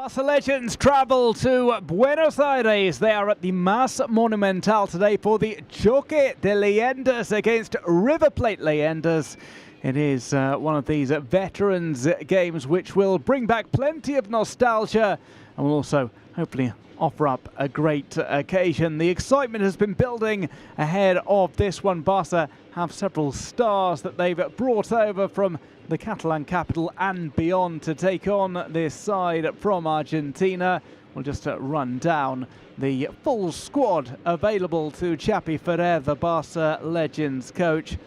Barça Legends travel to Buenos Aires. They are at the Monumental today for the Choque de Leyendas against River Plate Leyendas. It is one of these veterans games which will bring back plenty of nostalgia and will also hopefully offer up a great occasion. The excitement has been building ahead of this one. Barca have several stars that they've brought over from the Catalan capital and beyond to take on this side from Argentina. We'll just run down the full squad available to Xavi Ferrer, the Barça Legends coach.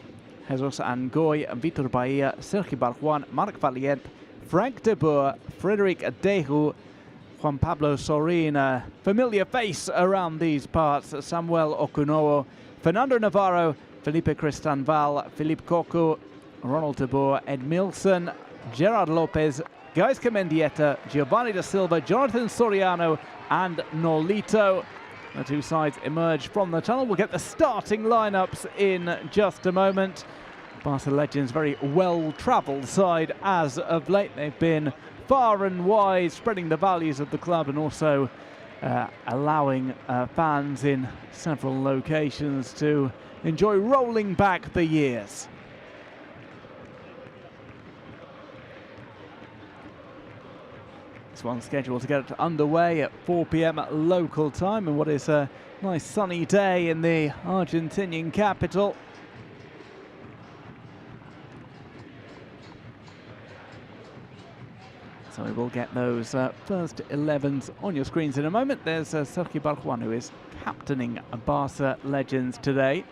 Jesus Angoy, Vitor Bahia, Sergi Barjuan, Marc Valiente, Frank de Boer, Frederic Dehu, Juan Pablo Sorin, familiar face around these parts, Samuel Okunowo, Fernando Navarro, Felipe Cristanval, Philippe Cocu, Ronald de Boer, Ed Milson, Gerard Lopez, Gaisca Mendieta, Giovanni da Silva, Jonathan Soriano and Nolito. The two sides emerge from the tunnel. We'll get the starting lineups in just a moment. Barça Legends, very well-travelled side as of late. They've been far and wide, spreading the values of the club and also allowing fans in several locations to enjoy rolling back the years. This one's scheduled to get underway at 4 p.m. local time and what is a nice sunny day in the Argentinian capital. So we will get those first 11s on your screens in a moment. There's Sergi Barjuan, who is captaining Barça Legends today.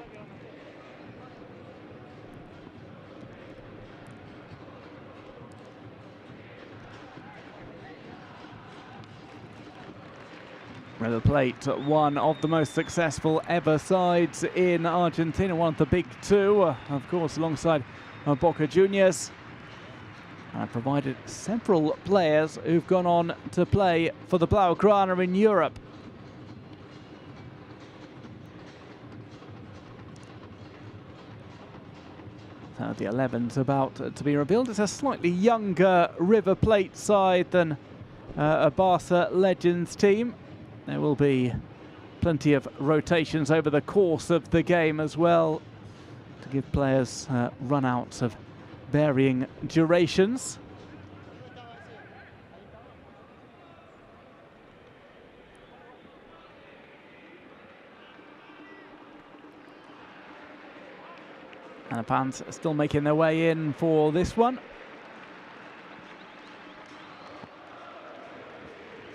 River Plate, one of the most successful ever sides in Argentina, one of the big two, of course, alongside Boca Juniors. Provided several players who've gone on to play for the Blaugrana in Europe. So the 11's about to be revealed. It's a slightly younger River Plate side than a Barça Legends team. There will be plenty of rotations over the course of the game as well to give players run-outs of varying durations. And the fans are still making their way in for this one.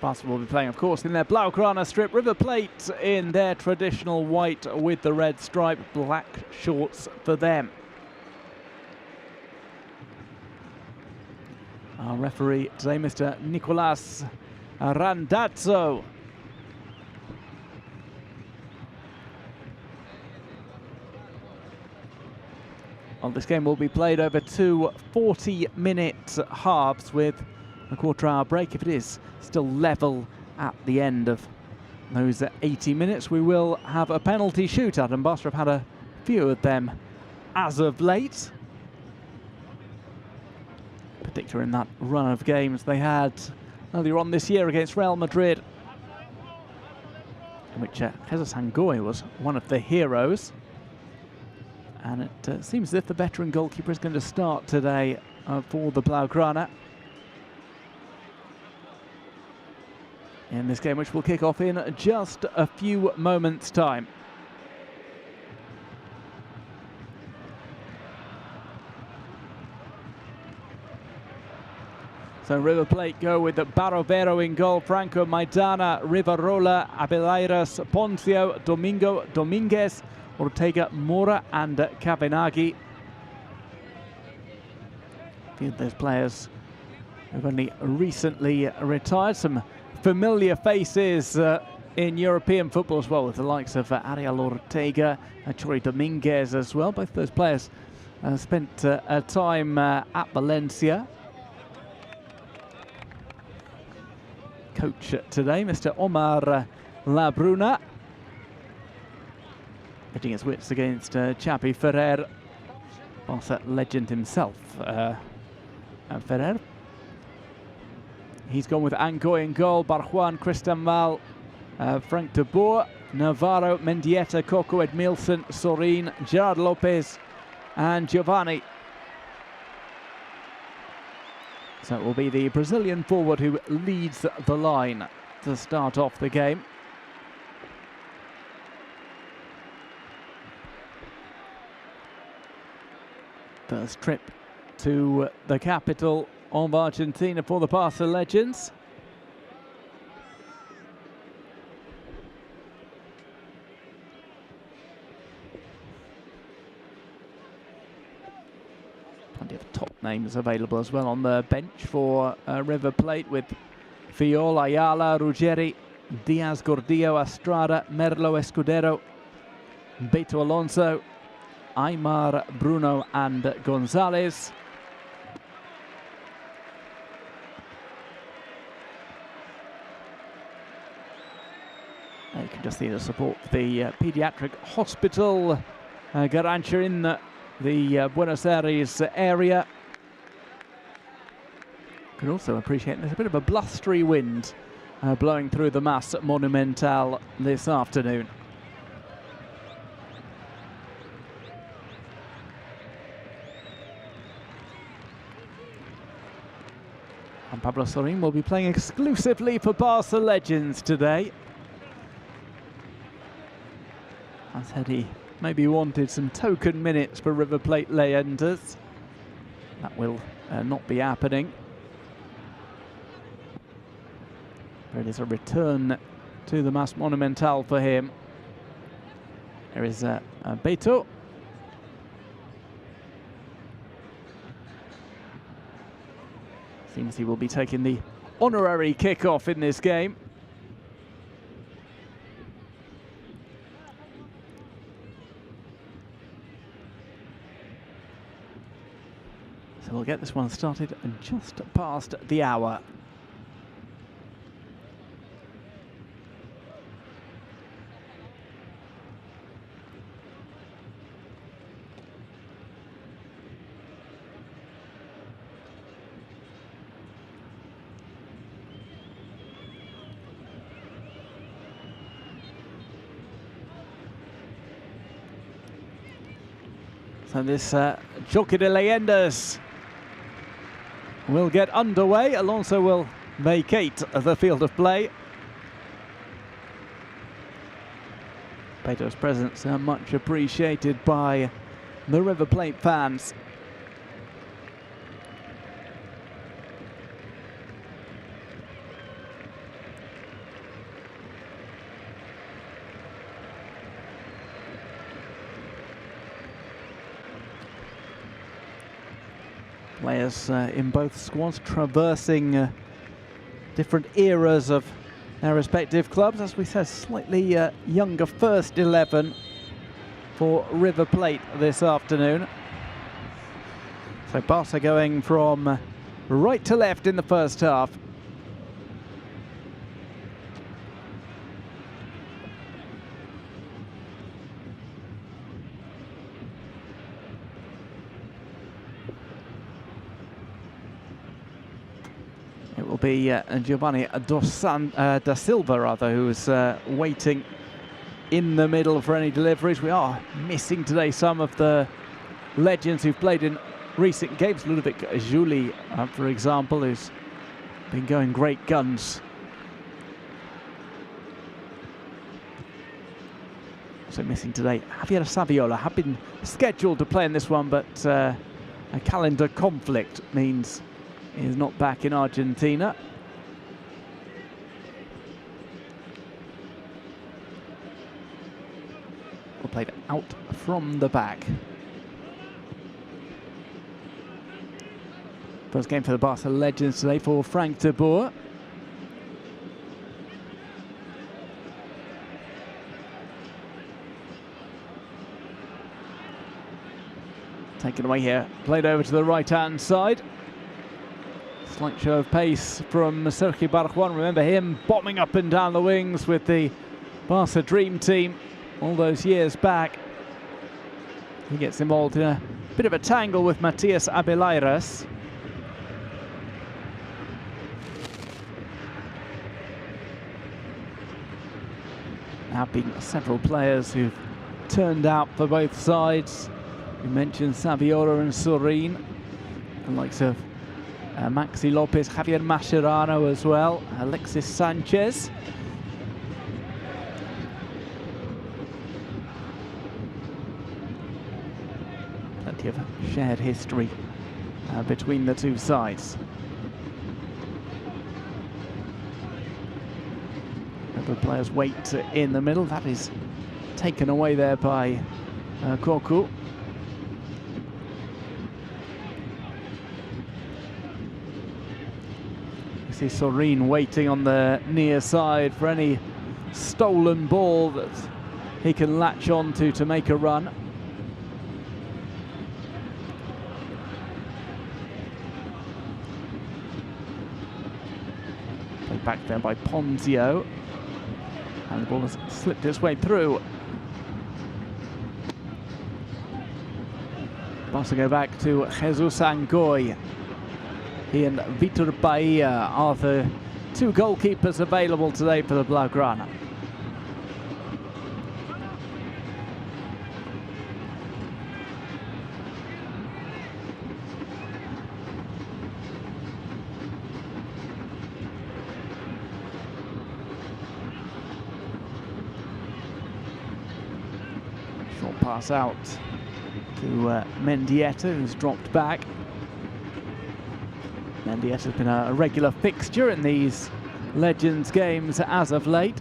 Barca will be playing, of course, in their Blaugrana strip. River Plate in their traditional white with the red stripe, black shorts for them. Our referee today, Mr. Nicolas Randazzo. Well, this game will be played over two 40-minute halves with a quarter-hour break. If it is still level at the end of those 80 minutes, we will have a penalty shootout, and Barca have had a few of them as of late. Particularly in that run of games they had earlier on this year against Real Madrid, in which Jesus Angoy was one of the heroes. And it seems as if the veteran goalkeeper is going to start today for the Blaugrana in this game, which will kick off in just a few moments' time. So River Plate go with Barovero in goal, Franco Maidana, Rivarola, Abeleiras, Poncio, Domingo, Dominguez, Ortega, Mora and Cavenaghi. A few of those players who've only recently retired. Some familiar faces in European football as well, with the likes of Ariel Ortega, Chori Dominguez as well. Both those players spent a time at Valencia. Coach today, Mr. Omar Labruna, hitting his wits against Xavi Ferrer, Barça legend himself. Ferrer He's gone with Angoy in goal, Barjuan, Christian Val, Frank de Boer, Navarro, Mendieta, Coco, Edmilson, Sorin, Gerard Lopez and Giovanni. So it will be the Brazilian forward who leads the line to start off the game. First trip to the capital of Argentina for the Barça Legends. Plenty of top names available as well on the bench for River Plate, with Fiol, Ayala, Ruggeri, Diaz, Gordillo, Estrada, Merlo, Escudero, Beto Alonso, Aymar, Bruno and Gonzalez. You can just see the support for the pediatric hospital, Garantia, in the Buenos Aires area. You can also appreciate there's a bit of a blustery wind blowing through the Mas Monumental this afternoon. And Pablo Sorin will be playing exclusively for Barça Legends today. I said he maybe wanted some token minutes for River Plate Leyendas. That will not be happening. But it is a return to the Mas Monumental for him. There is Beto. Seems he will be taking the honorary kickoff in this game. So we'll get this one started just past the hour. So this Choque de Leyendas will get underway. Alonso will vacate the field of play. Beto's presence much appreciated by the River Plate fans. Players in both squads traversing different eras of their respective clubs. As we said, slightly younger first 11 for River Plate this afternoon. So Barca going from right to left in the first half. It will be Giovanni da Silva, who's waiting in the middle for any deliveries. We are missing today some of the legends who've played in recent games. Ludovic Juli, for example, who's been going great guns. Also missing today, Javier Saviola had been scheduled to play in this one, but a calendar conflict means he's not back in Argentina. We'll play it out from the back. First game for the Barca Legends today for Frank de Boer. Taken away here, played over to the right-hand side. Slight show of pace from Sergio Barjuan. Remember him bombing up and down the wings with the Barca Dream Team all those years back. He gets involved in a bit of a tangle with Matias Abeleiras. have been several players who've turned out for both sides. We mentioned Saviola and Sorin, the likes of Maxi Lopez, Javier Mascherano as well, Alexis Sanchez. Plenty of shared history between the two sides. The players wait in the middle. That is taken away there by Koku. You see Sorin waiting on the near side for any stolen ball that he can latch onto to make a run. Played back there by Ponzio. And the ball has slipped its way through. Barca go back to Jesus Angoy. He and Vitor Bahia are the two goalkeepers available today for the Blaugrana. Short pass out to Mendieta, who's dropped back. Mendieta's been a regular fixture in these Legends games as of late.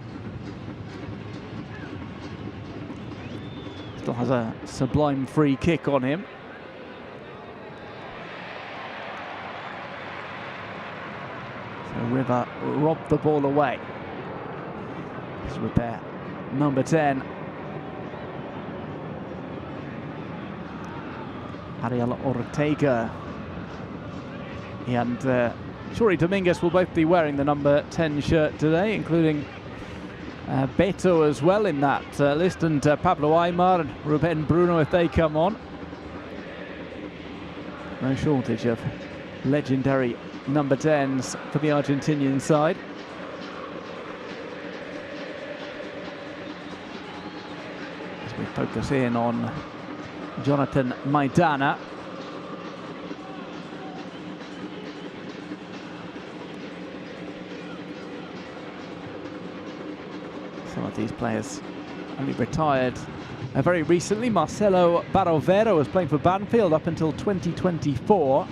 Still has a sublime free kick on him. So River robbed the ball away. This with their number 10. Ariel Ortega. He and Chori Dominguez will both be wearing the number 10 shirt today, including Beto as well in that list, and Pablo Aimar and Ruben Bruno if they come on. No shortage of legendary number 10s for the Argentinian side. As we focus in on Jonathan Maidana. Some of these players only retired very recently. Marcelo Barovero was playing for Banfield up until 2024.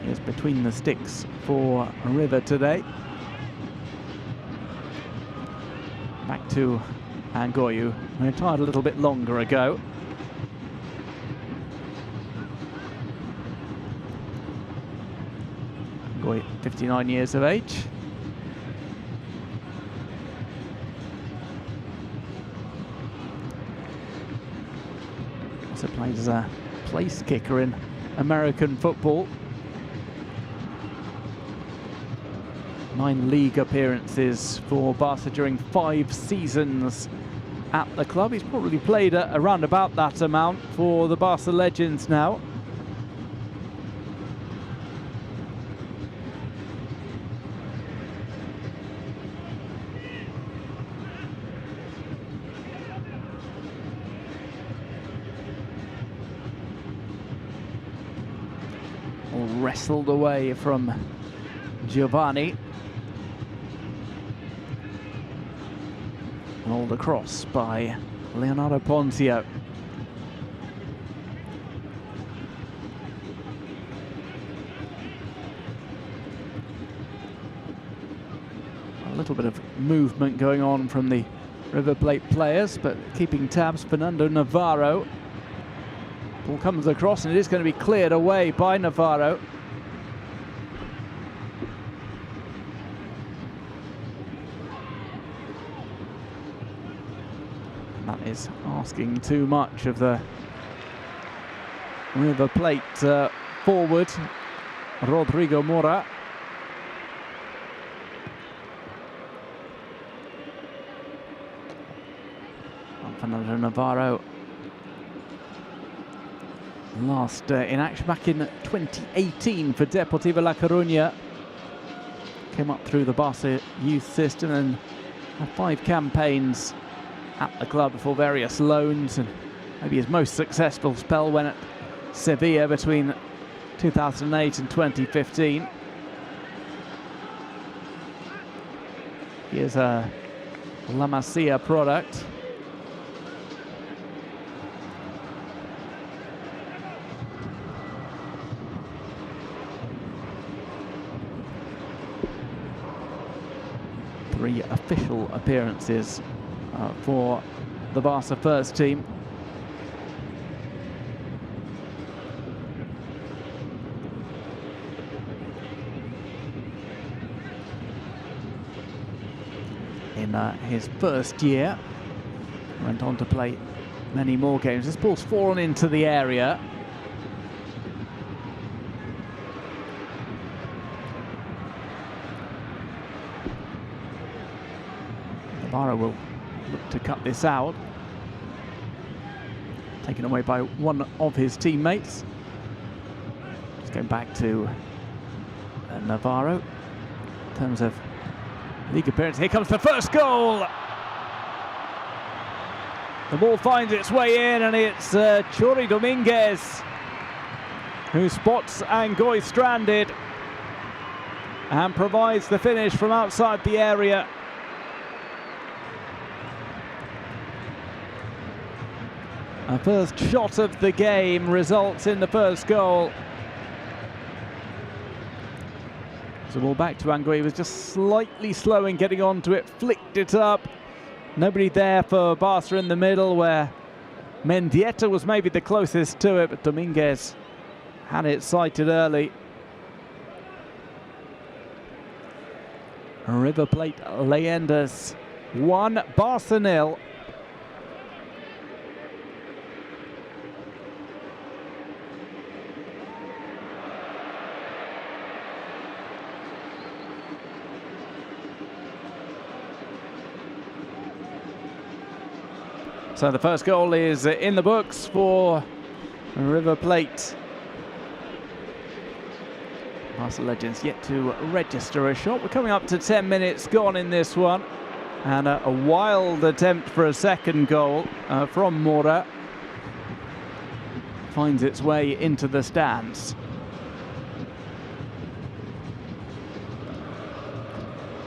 He is between the sticks for River today. Back to Angoyu, who retired a little bit longer ago. Angoyu, 59 years of age. Also played as a place kicker in American football. 9 league appearances for Barca during 5 seasons at the club. He's probably played around about that amount for the Barça Legends now. All wrestled away from Giovanni. Rolled across by Leonardo Ponzio. A little bit of movement going on from the River Plate players, but keeping tabs, Fernando Navarro. Ball comes across and it is going to be cleared away by Navarro. That is asking too much of the River Plate forward, Rodrigo Mora. And Fernando Navarro last in action back in 2018 for Deportivo La Coruña. Came up through the Barca youth system and had 5 campaigns at the club before various loans, and maybe his most successful spell went at Sevilla between 2008 and 2015. He is a La Masia product. Three official appearances for the Barca first team. In his first year, went on to play many more games. This ball's fallen into the area. Barca will look to cut this out. Taken away by one of his teammates. Just going back to Navarro. In terms of league appearance, here comes the first goal. The ball finds its way in, and it's Chori Dominguez who spots Angoy stranded and provides the finish from outside the area. A first shot of the game results in the first goal. So ball back to Angoy. He was just slightly slow in getting onto it, flicked it up. Nobody there for Barca in the middle, where Mendieta was maybe the closest to it, but Dominguez had it sighted early. River Plate Leyendas 1, Barca 0. So the first goal is in the books for River Plate. Barça Legends yet to register a shot. We're coming up to 10 minutes gone in this one. And a wild attempt for a second goal from Mora. Finds its way into the stands.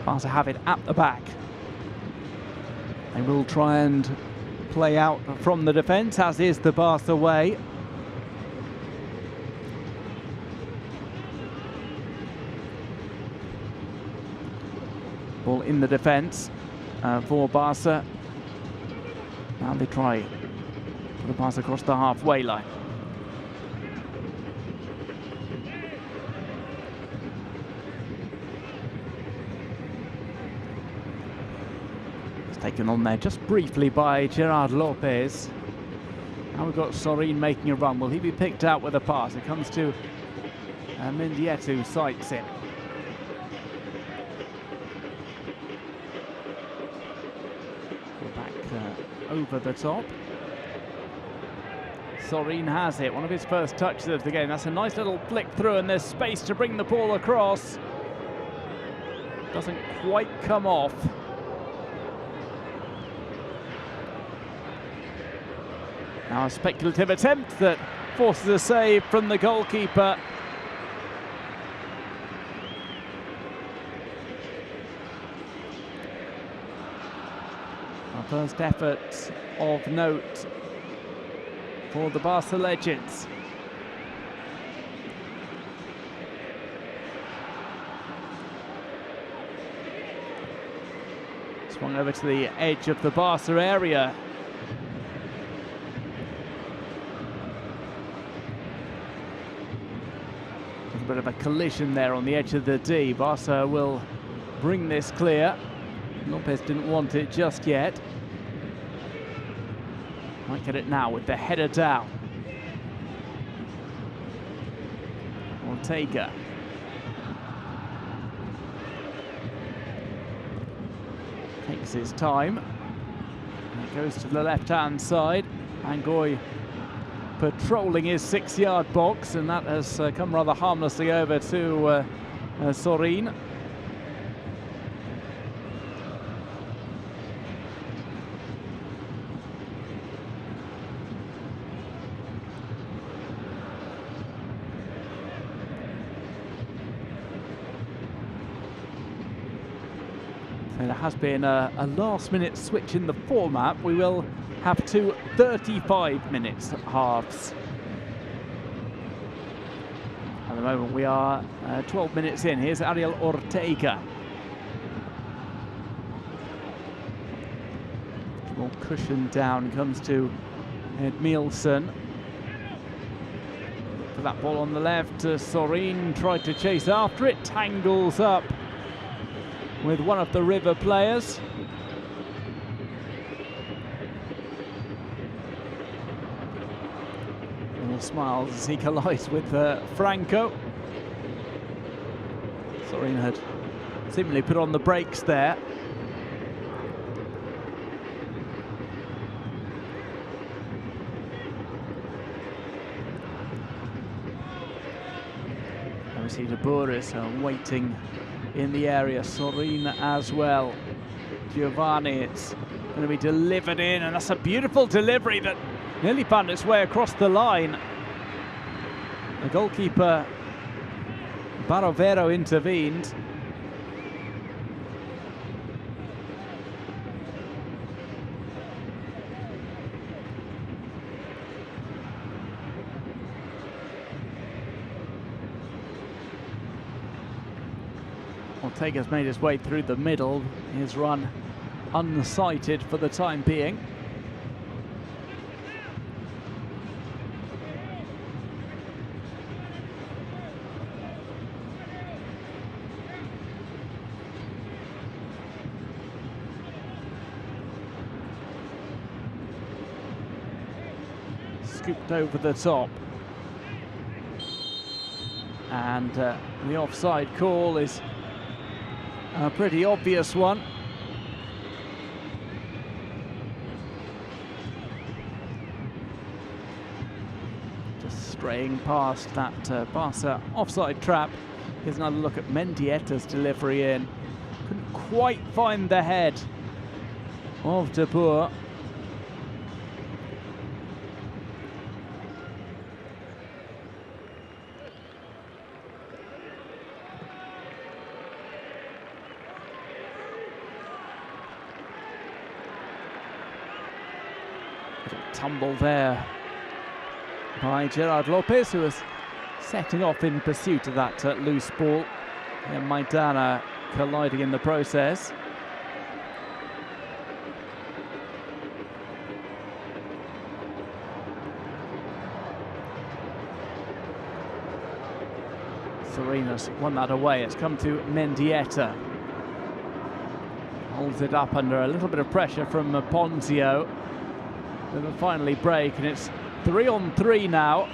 Barca have it at the back. They will try and play out from the defence, as is the Barca way. Ball in the defence for Barca. Now they try to the pass across the halfway line. Taken on there just briefly by Gerard Lopez. Now we've got Sorin making a run. Will he be picked out with a pass? It comes to Mendieta, who sights it. Back over the top. Sorin has it, one of his first touches of the game. That's a nice little flick through, and there's space to bring the ball across. Doesn't quite come off. Now a speculative attempt that forces a save from the goalkeeper. Our first effort of note for the Barça Legends. Swung over to the edge of the Barca area. A bit of a collision there on the edge of the D. Barca will bring this clear. Lopez didn't want it just yet. Might get it now with the header down. Ortega. Takes his time. And it goes to the left-hand side. Angoy patrolling his 6-yard box, and that has come rather harmlessly over to Sorin. So there has been a last-minute switch in the format. We will have two 35-minute halves. At the moment we are 12 minutes in. Here's Ariel Ortega. More cushion down comes to Edmilson. For that ball on the left, Sorin tried to chase after it, tangles up with one of the River players. And he smiles as he collides with Franco. Sorin had seemingly put on the brakes there. We see De Boer is waiting in the area, Sorin as well. Giovanni, it's going to be delivered in, and that's a beautiful delivery that nearly found its way across the line. The goalkeeper, Barovero, intervened. Ortega's made his way through the middle, his run unsighted for the time being. Scooped over the top. And the offside call is a pretty obvious one. Just straying past that Barca offside trap. Here's another look at Mendieta's delivery in. Couldn't quite find the head of De Boer. Tumble there by Gerard Lopez, who was setting off in pursuit of that loose ball. And Maidana colliding in the process. Serena's won that away. It's come to Mendieta. Holds it up under a little bit of pressure from Ponzio. They will finally break, and it's 3-on-3 now.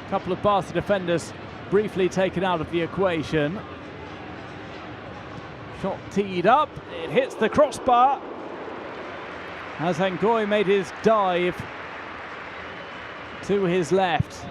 A couple of Barca defenders briefly taken out of the equation. Shot teed up, it hits the crossbar as Ngoy made his dive to his left.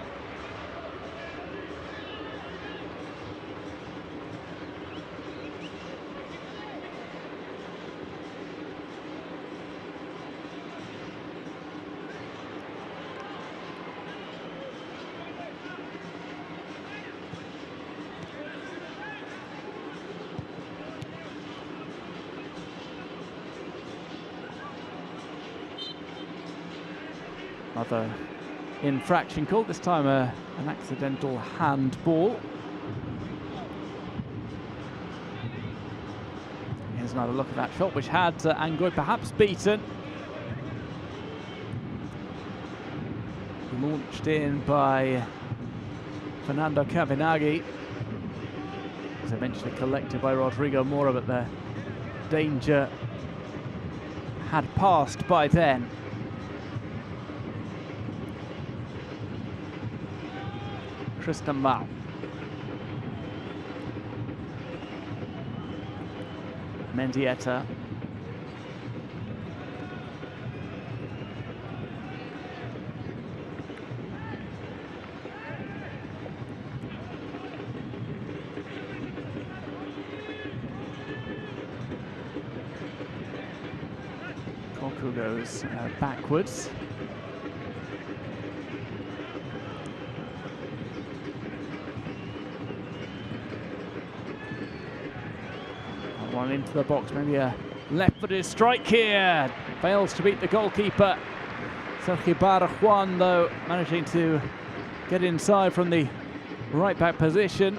Another infraction called, this time an accidental handball. Here's another look at that shot, which had Ngoy perhaps beaten. Launched in by Fernando Cavenaghi. As eventually collected by Rodrigo Mora, but the danger had passed by then. Tristan Mal. Mendieta. Koku goes backwards. on into the box, maybe a left-footed strike here. Fails to beat the goalkeeper. Sergio Juan, though, managing to get inside from the right-back position.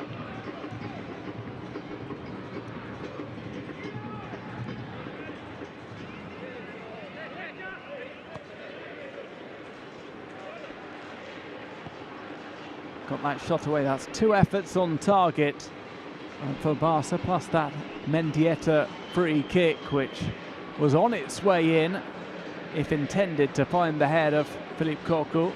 Got that shot away. That's 2 efforts on target for Barca, plus that Mendieta free kick, which was on its way in, if intended, to find the head of Philippe Cocu.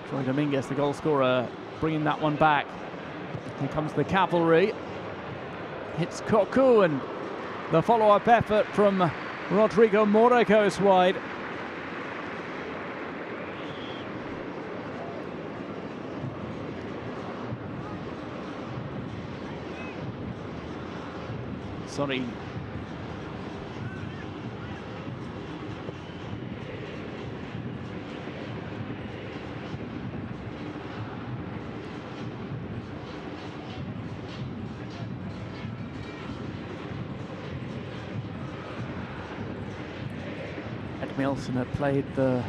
Troy Dominguez, the goal scorer, bringing that one back. Here comes the cavalry. Hits Cocu, and the follow-up effort from Rodrigo Mora goes wide. Sorry. Edmilson had played the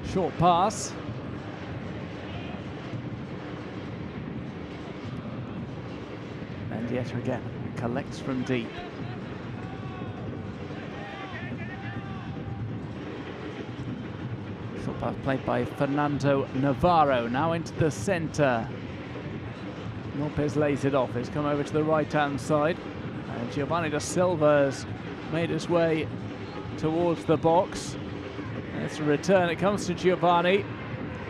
short pass. Mendieta again. Collects from deep. Short pass played by Fernando Navarro. Now into the centre. Lopez lays it off. It's come over to the right-hand side. And Giovanni da Silva has made his way towards the box. It's a return. It comes to Giovanni.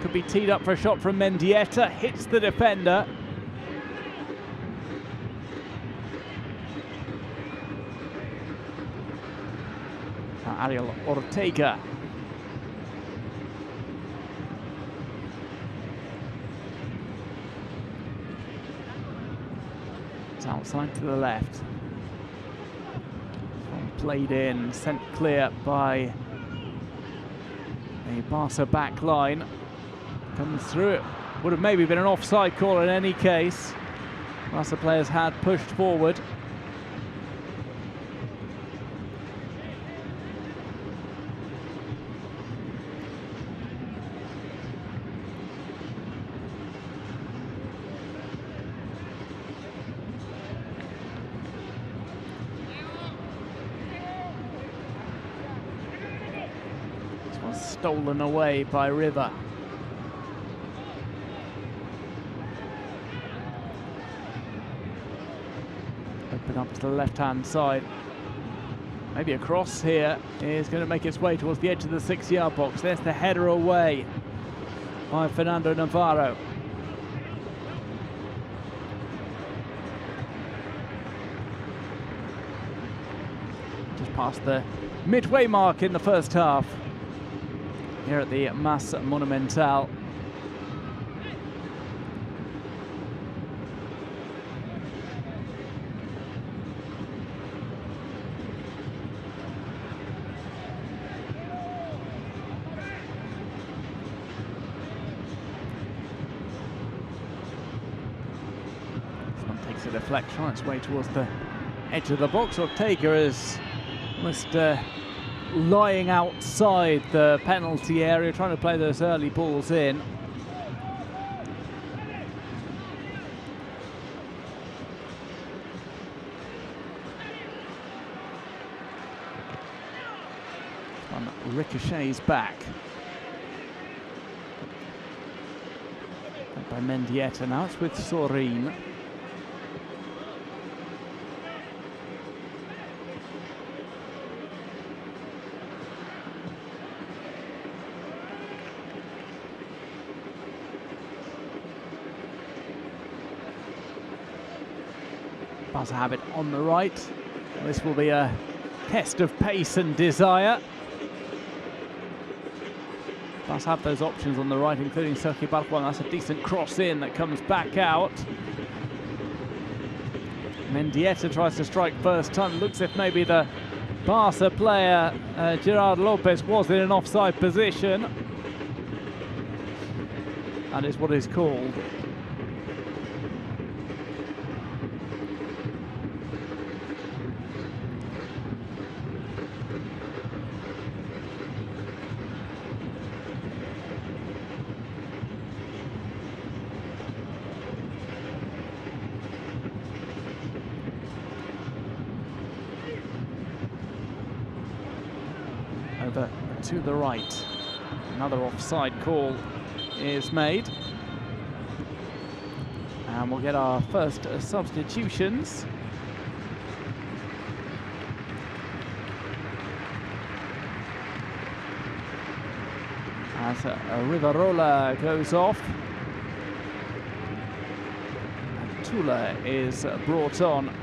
Could be teed up for a shot from Mendieta. Hits the defender. Ariel Ortega. It's outside to the left. Played in, sent clear by a Barca back line. Comes through it. Would have maybe been an offside call in any case. Barca players had pushed forward. Stolen away by River. Open up to the left-hand side. Maybe a cross here is going to make its way towards the edge of the 6-yard box. There's the header away by Fernando Navarro. Just past the midway mark in the first half here at the Monumental. This one takes a deflection on its way towards the edge of the box. Ortega is almost lying outside the penalty area, trying to play those early balls in. One ricochets back. By Mendieta, now it's with Sorin. Barca have it on the right. This will be a test of pace and desire. Barca have those options on the right, including Sergio Juan. That's a decent cross in that comes back out. Mendieta tries to strike first time. Looks if maybe the Barca player, Gerard Lopez, was in an offside position. That is what is called. to the right. Another offside call is made. And we'll get our first substitutions. As Rivarola goes off. And Tula is brought on.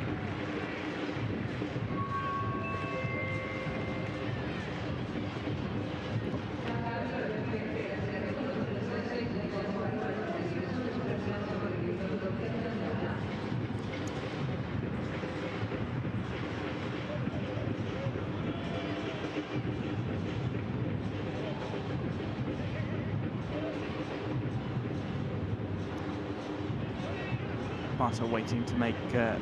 Barca waiting to make their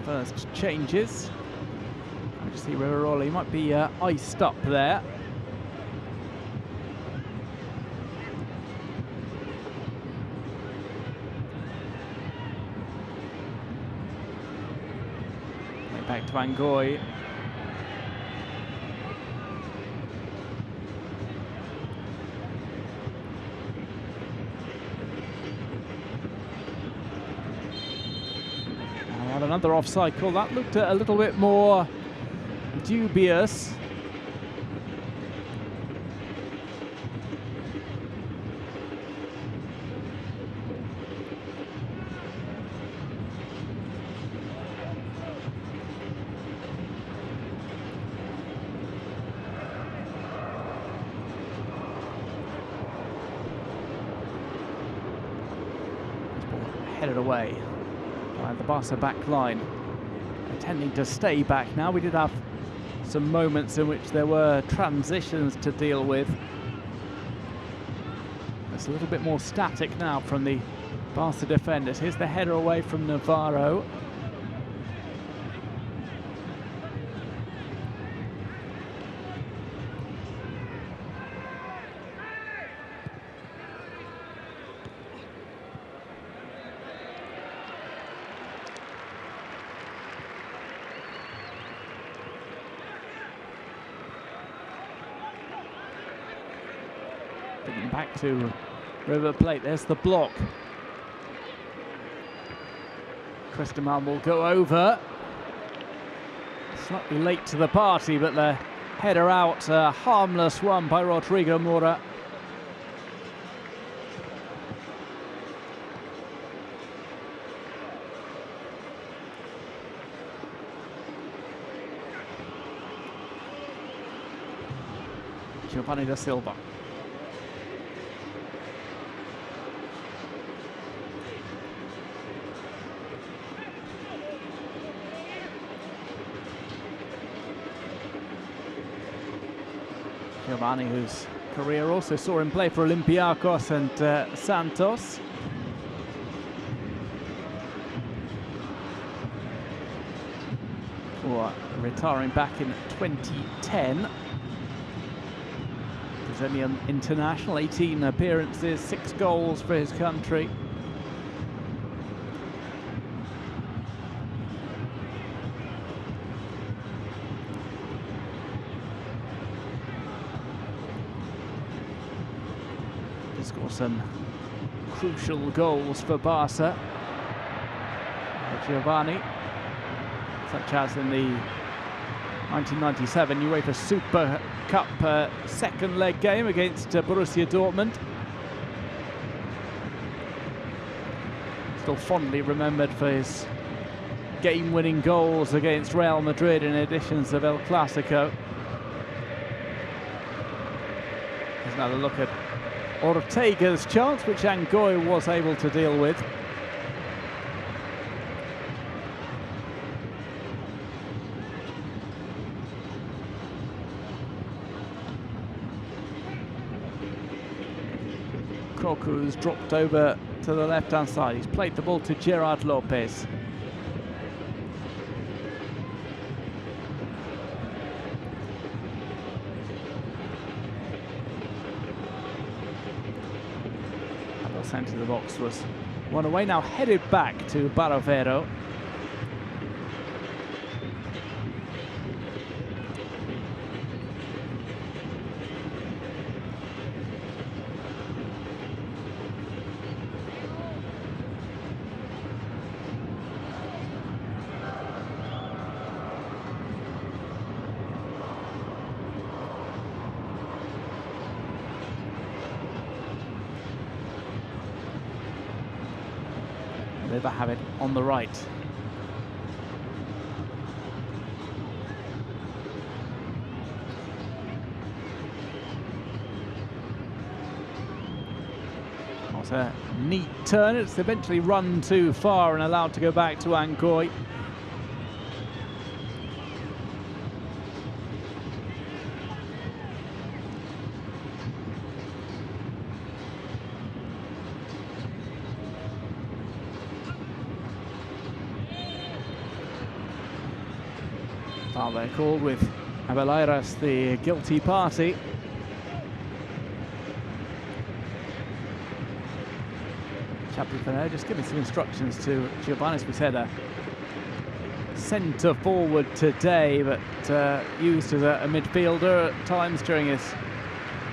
first changes. I just see Rivarola, he might be iced up there. Back to Van Goy. Another offside call. That looked a little bit more dubious. Headed away by the Barca back line, tending to stay back now. We did have some moments in which there were transitions to deal with. It's a little bit more static now from the Barca defenders. Here's the header away from Navarro. Back to River Plate. There's the block. Cristomal will go over. Slightly late to the party, but the header out, a harmless one by Rodrigo Mora. Giovanni da Silva. Giovanni, whose career also saw him play for Olympiacos and Santos. Before retiring back in 2010. Brazilian international, 18 appearances, 6 goals for his country. Score some crucial goals for Barca. Giovanni, such as in the 1997 UEFA Super Cup second leg game against Borussia Dortmund. Still fondly remembered for his game-winning goals against Real Madrid in editions of El Clasico. Here's another look at Ortega's chance, which Angoy was able to deal with. Kroku's dropped over to the left-hand side. He's played the ball to Gerard Lopez. Sent to the box was one away, now headed back to Barovero. River have it on the right. Not a neat turn. It's eventually run too far and allowed to go back to Ancoy. Foul they're called with Abeleiras the guilty party. Chaplin just giving some instructions to Giovanni Spicetta. Centre forward today, but used as a midfielder at times during his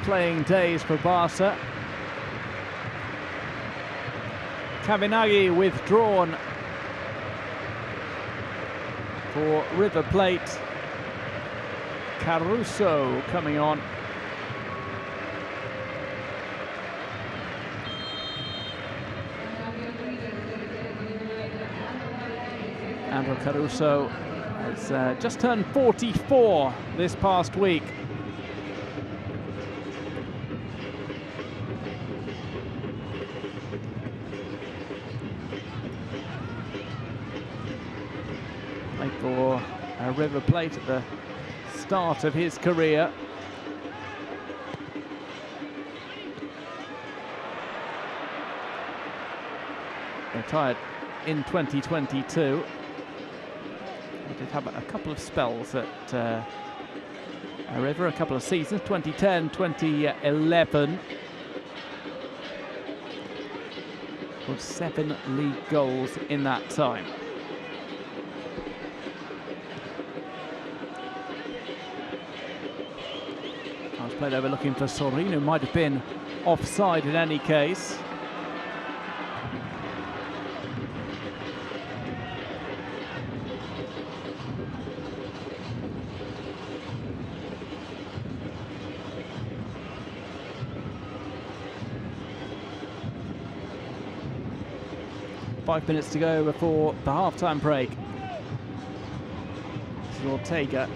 playing days for Barca. Cavinaghi withdrawn for River Plate. Caruso coming on. Andrew Caruso has just turned 44 this past week. Played for River Plate at the start of his career. Retired in 2022. He did have a couple of spells at River, a couple of seasons, 2010, 2011. With 7 league goals in that time. Played over looking for Sorin, who might have been offside in any case. Five minutes to go before the half-time break. This is Ortega.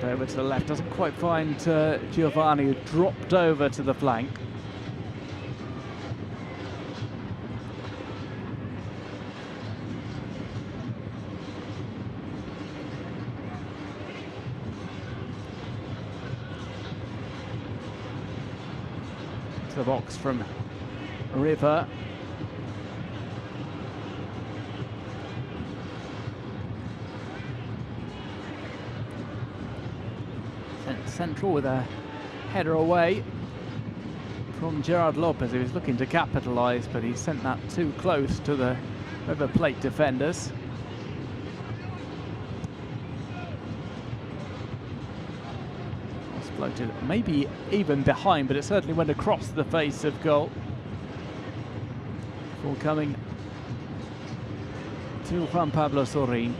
Over to the left, doesn't quite find Giovanni, who dropped over to the flank. To the box from River. Central with a header away from Gerard Lopez, who was looking to capitalise, but he sent that too close to the River Plate defenders. Was floated maybe even behind, but it certainly went across the face of goal. Before coming to Juan Pablo Sorin.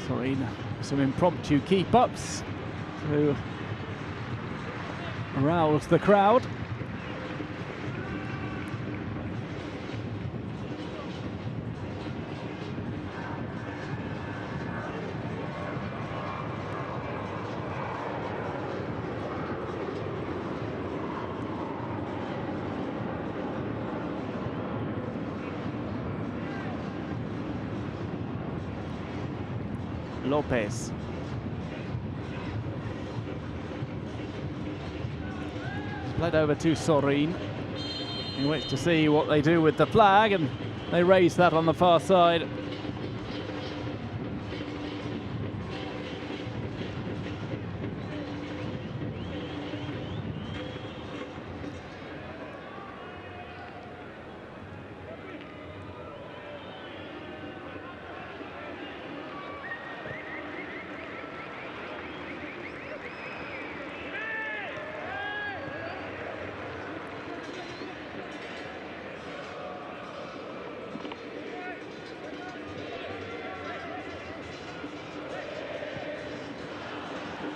Sorin, some impromptu keep-ups to arouse the crowd. Lopez. Played over to Sorin. He waits to see what they do with the flag, and they raise that on the far side.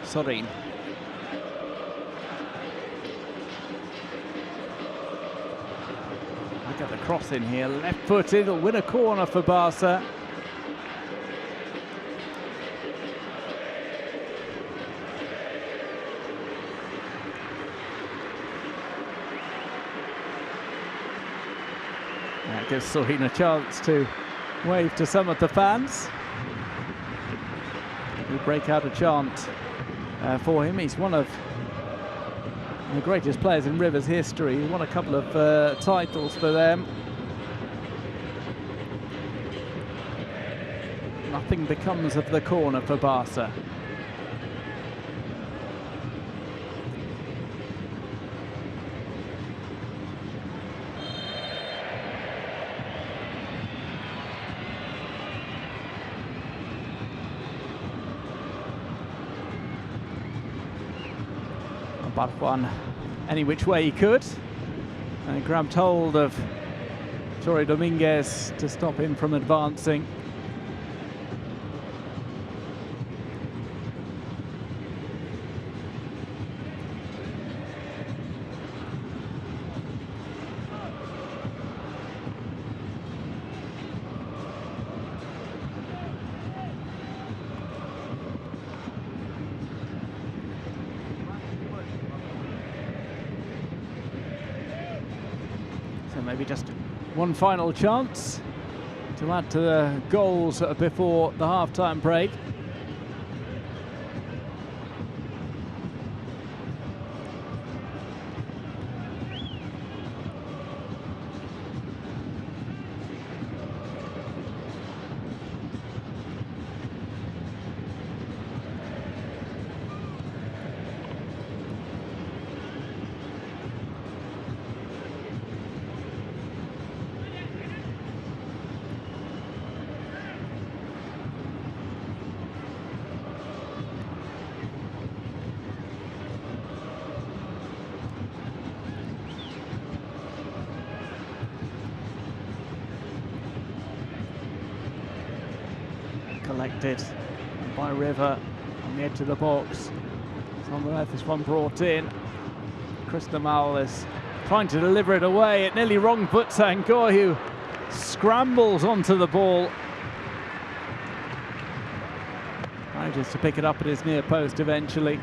Sorin. Look at the cross in here, left-footed, will win a corner for Barca. That gives Sorin a chance to wave to some of the fans. We break out a chant for him. He's one of the greatest players in River's history. He won a couple of titles for them. Nothing becomes of the corner for Barca. Barca any which way he could, and grabbed hold of Torre Dominguez to stop him from advancing. Maybe just one final chance to add to the goals before the half-time break. Collected by River on the edge of the box. On earth this one brought in. Cristomal is trying to deliver it away. It nearly wrong foot Sangor, who scrambles onto the ball. Manages to pick it up at his near post eventually.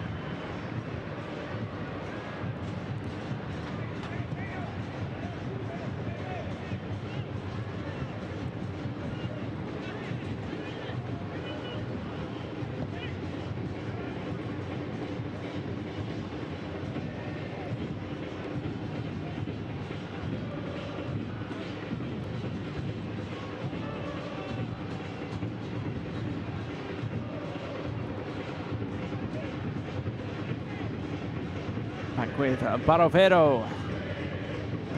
Back with Barovero,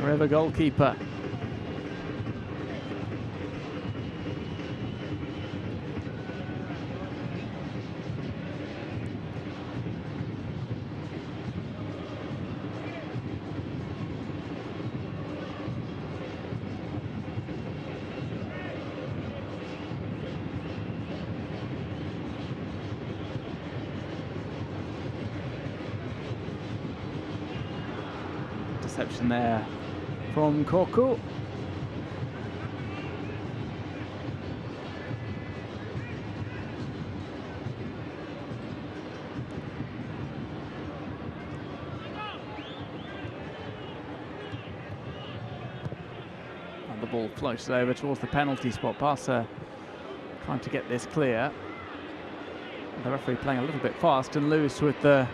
the River goalkeeper. Interception there from Koku. And the ball floats over towards the penalty spot. Barca trying to get this clear. The referee playing a little bit fast and loose with the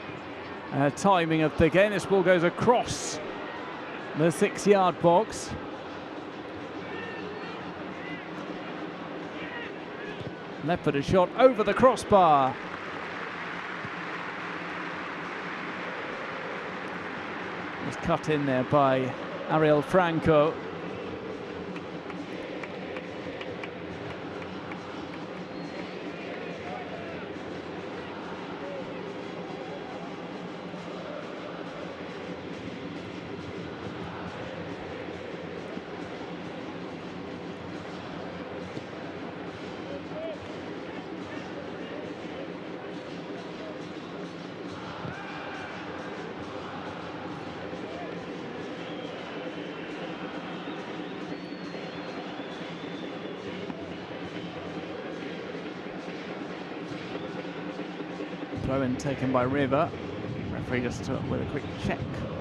timing of the game. This ball goes across the 6-yard box. Left-footed shot over the crossbar. Was cut in there by Ariel Franco. Throw-in taken by River. Referee just with a quick check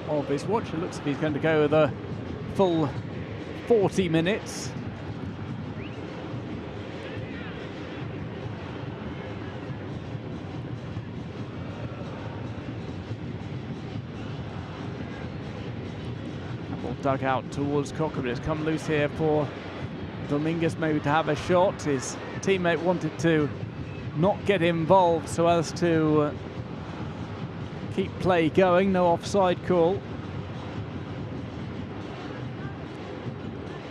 of his watch. It looks like he's going to go the full 40 minutes. Ball dug out towards Cocker, but it's come loose here for Dominguez maybe to have a shot. His teammate wanted to not get involved so as to keep play going. No offside call.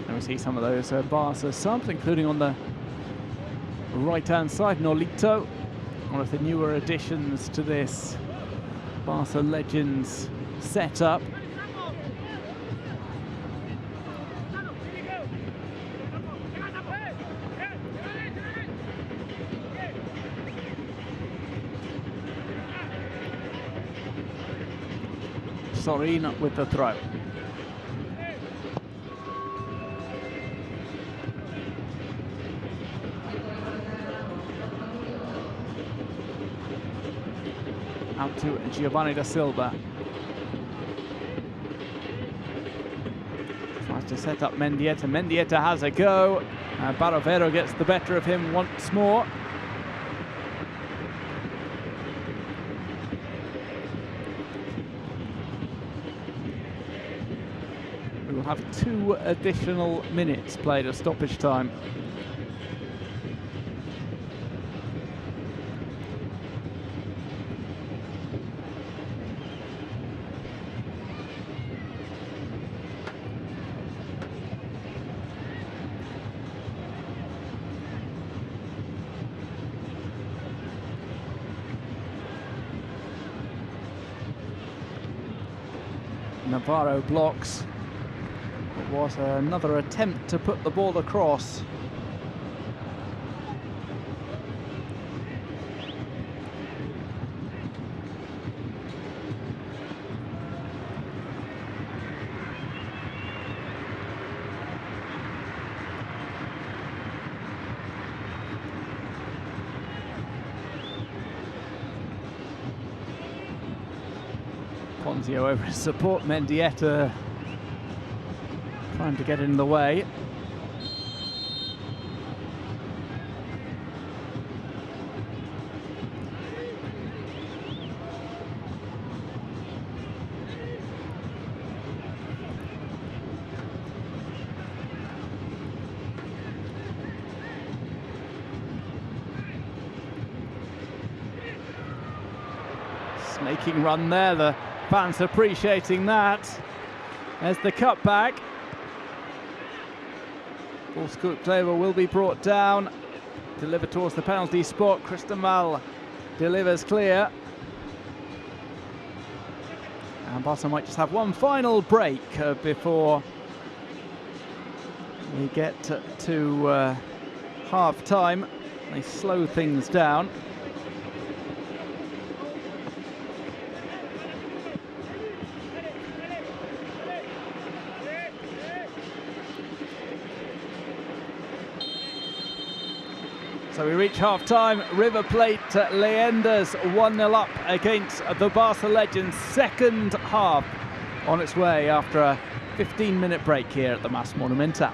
And we see some of those Barca subs, including on the right-hand side, Nolito, one of the newer additions to this Barça Legends setup. Sorin with the throw. Out to Giovanni da Silva. Tries to set up Mendieta. Mendieta has a go. Barovero gets the better of him once more. We will have 2 additional minutes played of stoppage time. Navarro blocks. It was another attempt to put the ball across. Ponzio over his support. Mendieta trying to get in the way. Snaking run there, the fans appreciating that. There's the cutback. Ball scooped over, will be brought down. Delivered towards the penalty spot. Cristomal delivers clear. And Barca might just have one final break before we get to half time. They slow things down. So we reach half-time. River Plate Leyendas 1-0 up against the Barça Legends. Second half on its way after a 15-minute break here at the Monumental.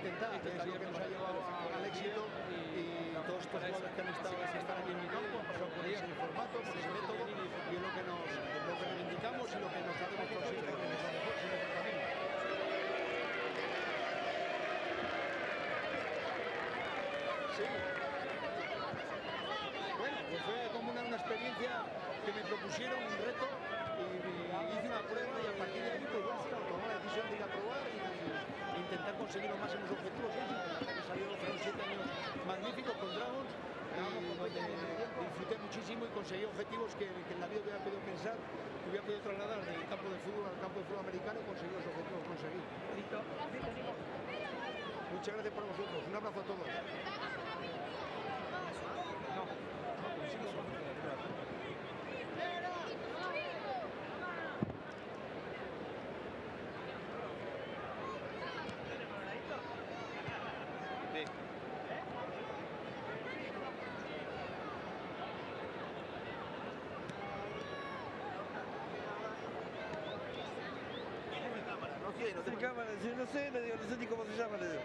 intentar, es lo que nos ha llevado al éxito, y todos estos jugadores que han estado aquí en el campo han pasado por ese formato, por ese método, y es lo que reivindicamos y lo que nos ha demostrado siempre que nos ha mejor camino. Sí. Bueno, pues fue como una experiencia que me propusieron, un reto, y hice una prueba, y a partir de ahí pues bueno, tomé la decisión de ir a probar y intentar conseguir los máximos objetivos. Que salieron, fueron 7 años magníficos con Dragons, donde disfruté muchísimo y conseguí objetivos que en la vida hubiera podido pensar, que hubiera podido trasladar del campo de fútbol al campo de fútbol americano, y conseguir los objetivos que conseguí. Muchas gracias para vosotros, un abrazo a todos. No sé cámara, no sé, le digo, no sé ni cómo se llama, le digo.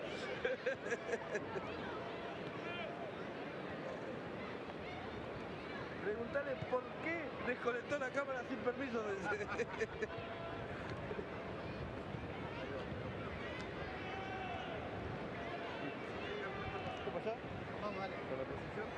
Preguntale por qué desconectó la cámara sin permiso. ¿Qué pasa? Vamos, vale. ¿Con la posición?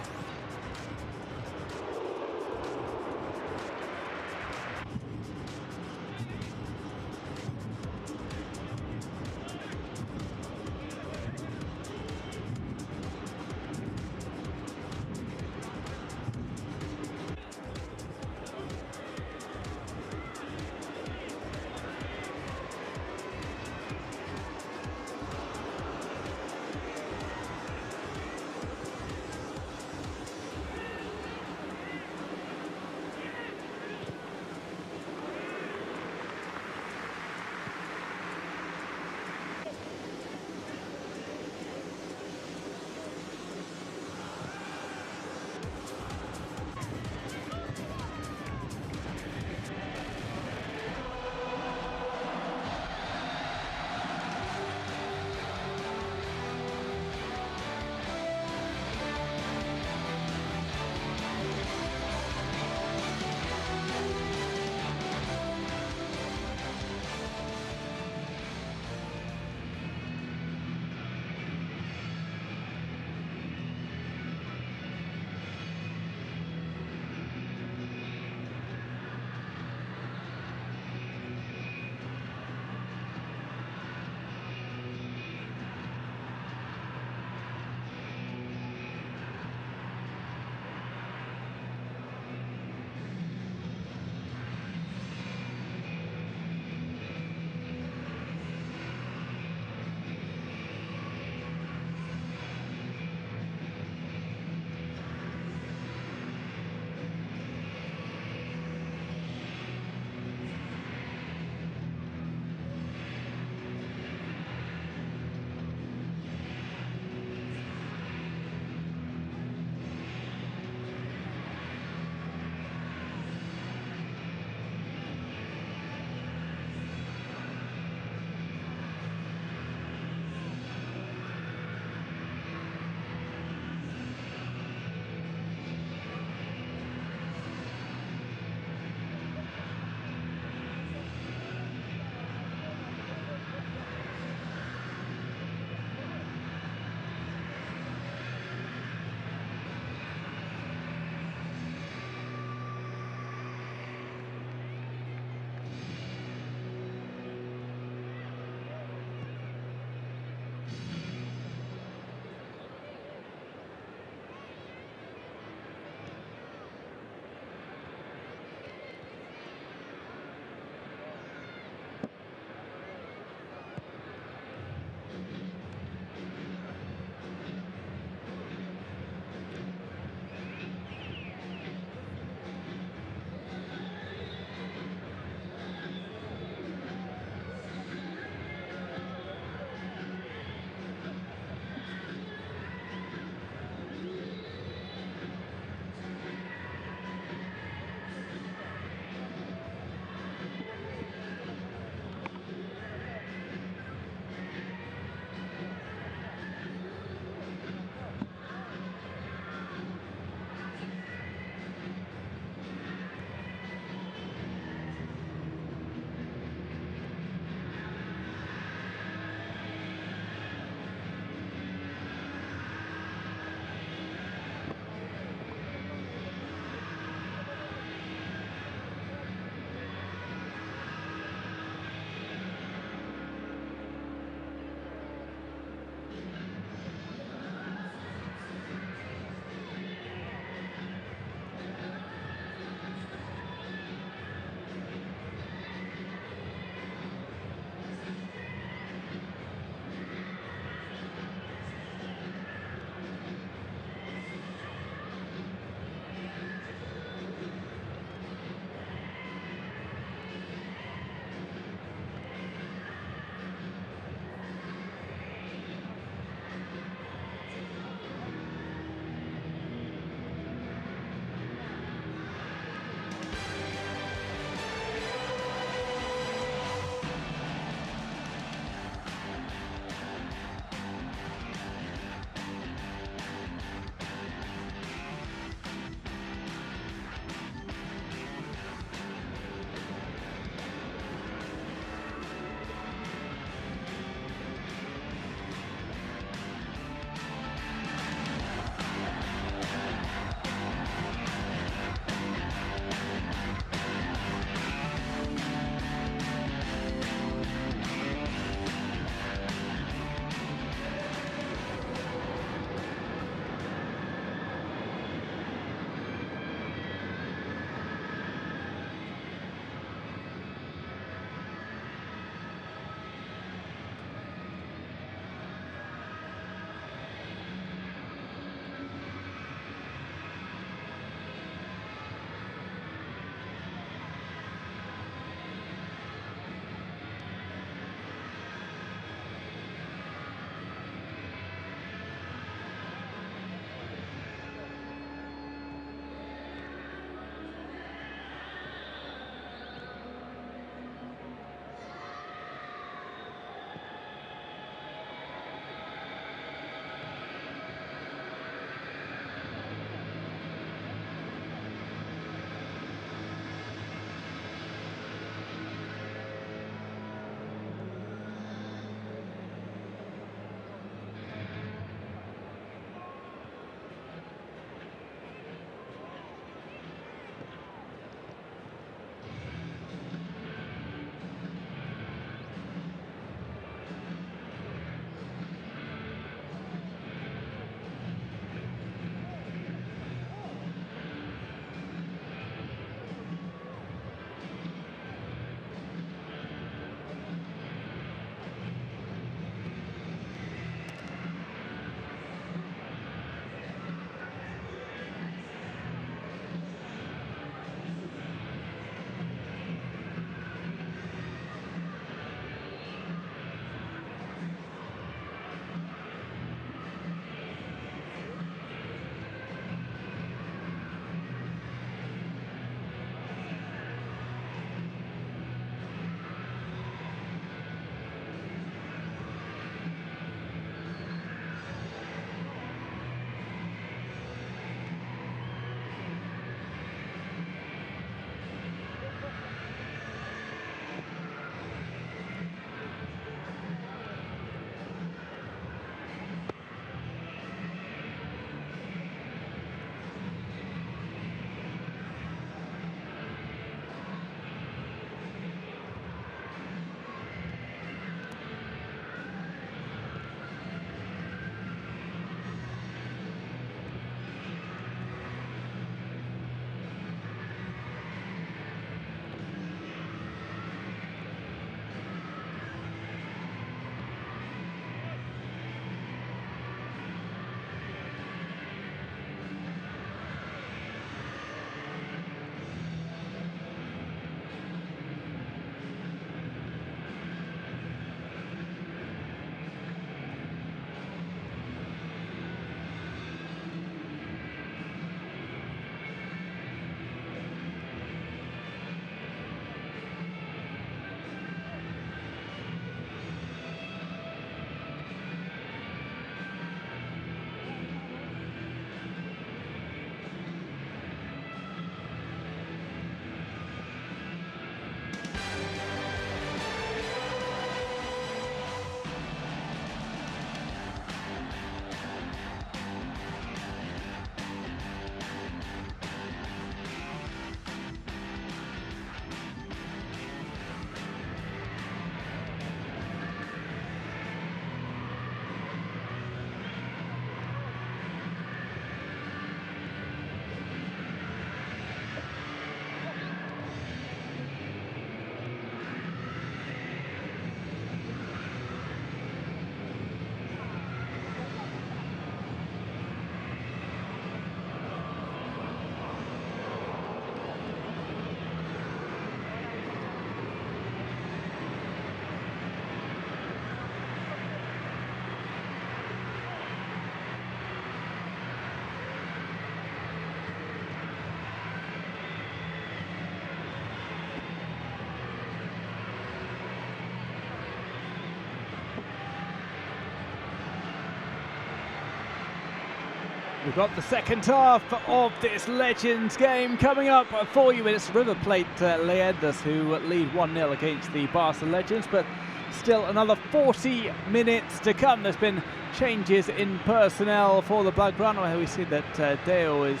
We've got the second half of this Legends game coming up for you. It's River Plate Leyendas who lead 1-0 against the Barça Legends, but still another 40 minutes to come. There's been changes in personnel for the Blaugrana. We see that Deo is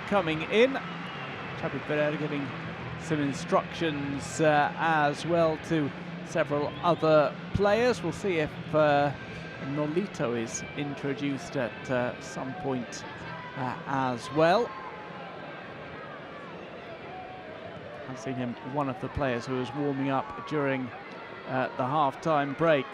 coming in. Xavi Pereira giving some instructions as well to several other players. We'll see if Nolito is introduced at some point as well. I've seen him, one of the players who was warming up during the half-time break.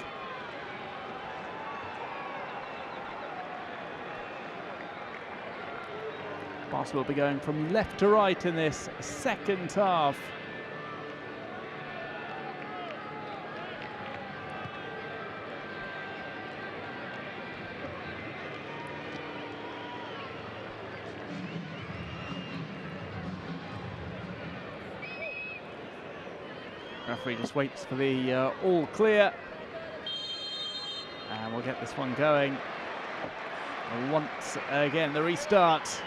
Barca will be going from left to right in this second half. Referee just waits for the all clear, and we'll get this one going once again. The restart.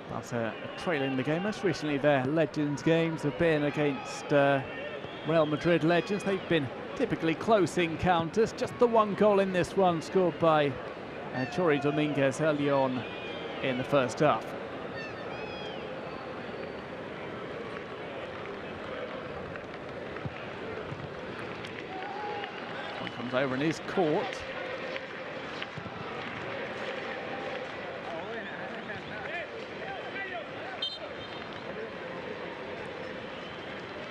Barca trailing the game. Most recently their Legends games have been against Real Madrid Legends. They've been typically close encounters. Just the one goal in this one scored by Chori Dominguez early on in the first half. One comes over and is caught.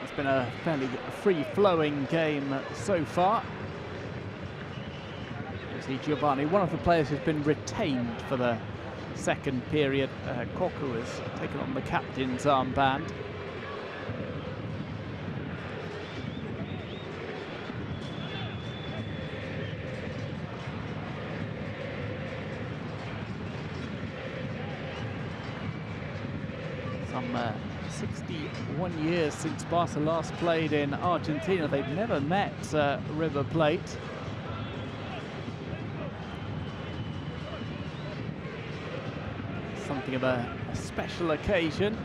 It's been a fairly free-flowing game so far. You see Giovanni, one of the players who's been retained for the second period. Koku has taken on the captain's armband. Some 61 years since Barca last played in Argentina. They've never met River Plate. Something of a special occasion.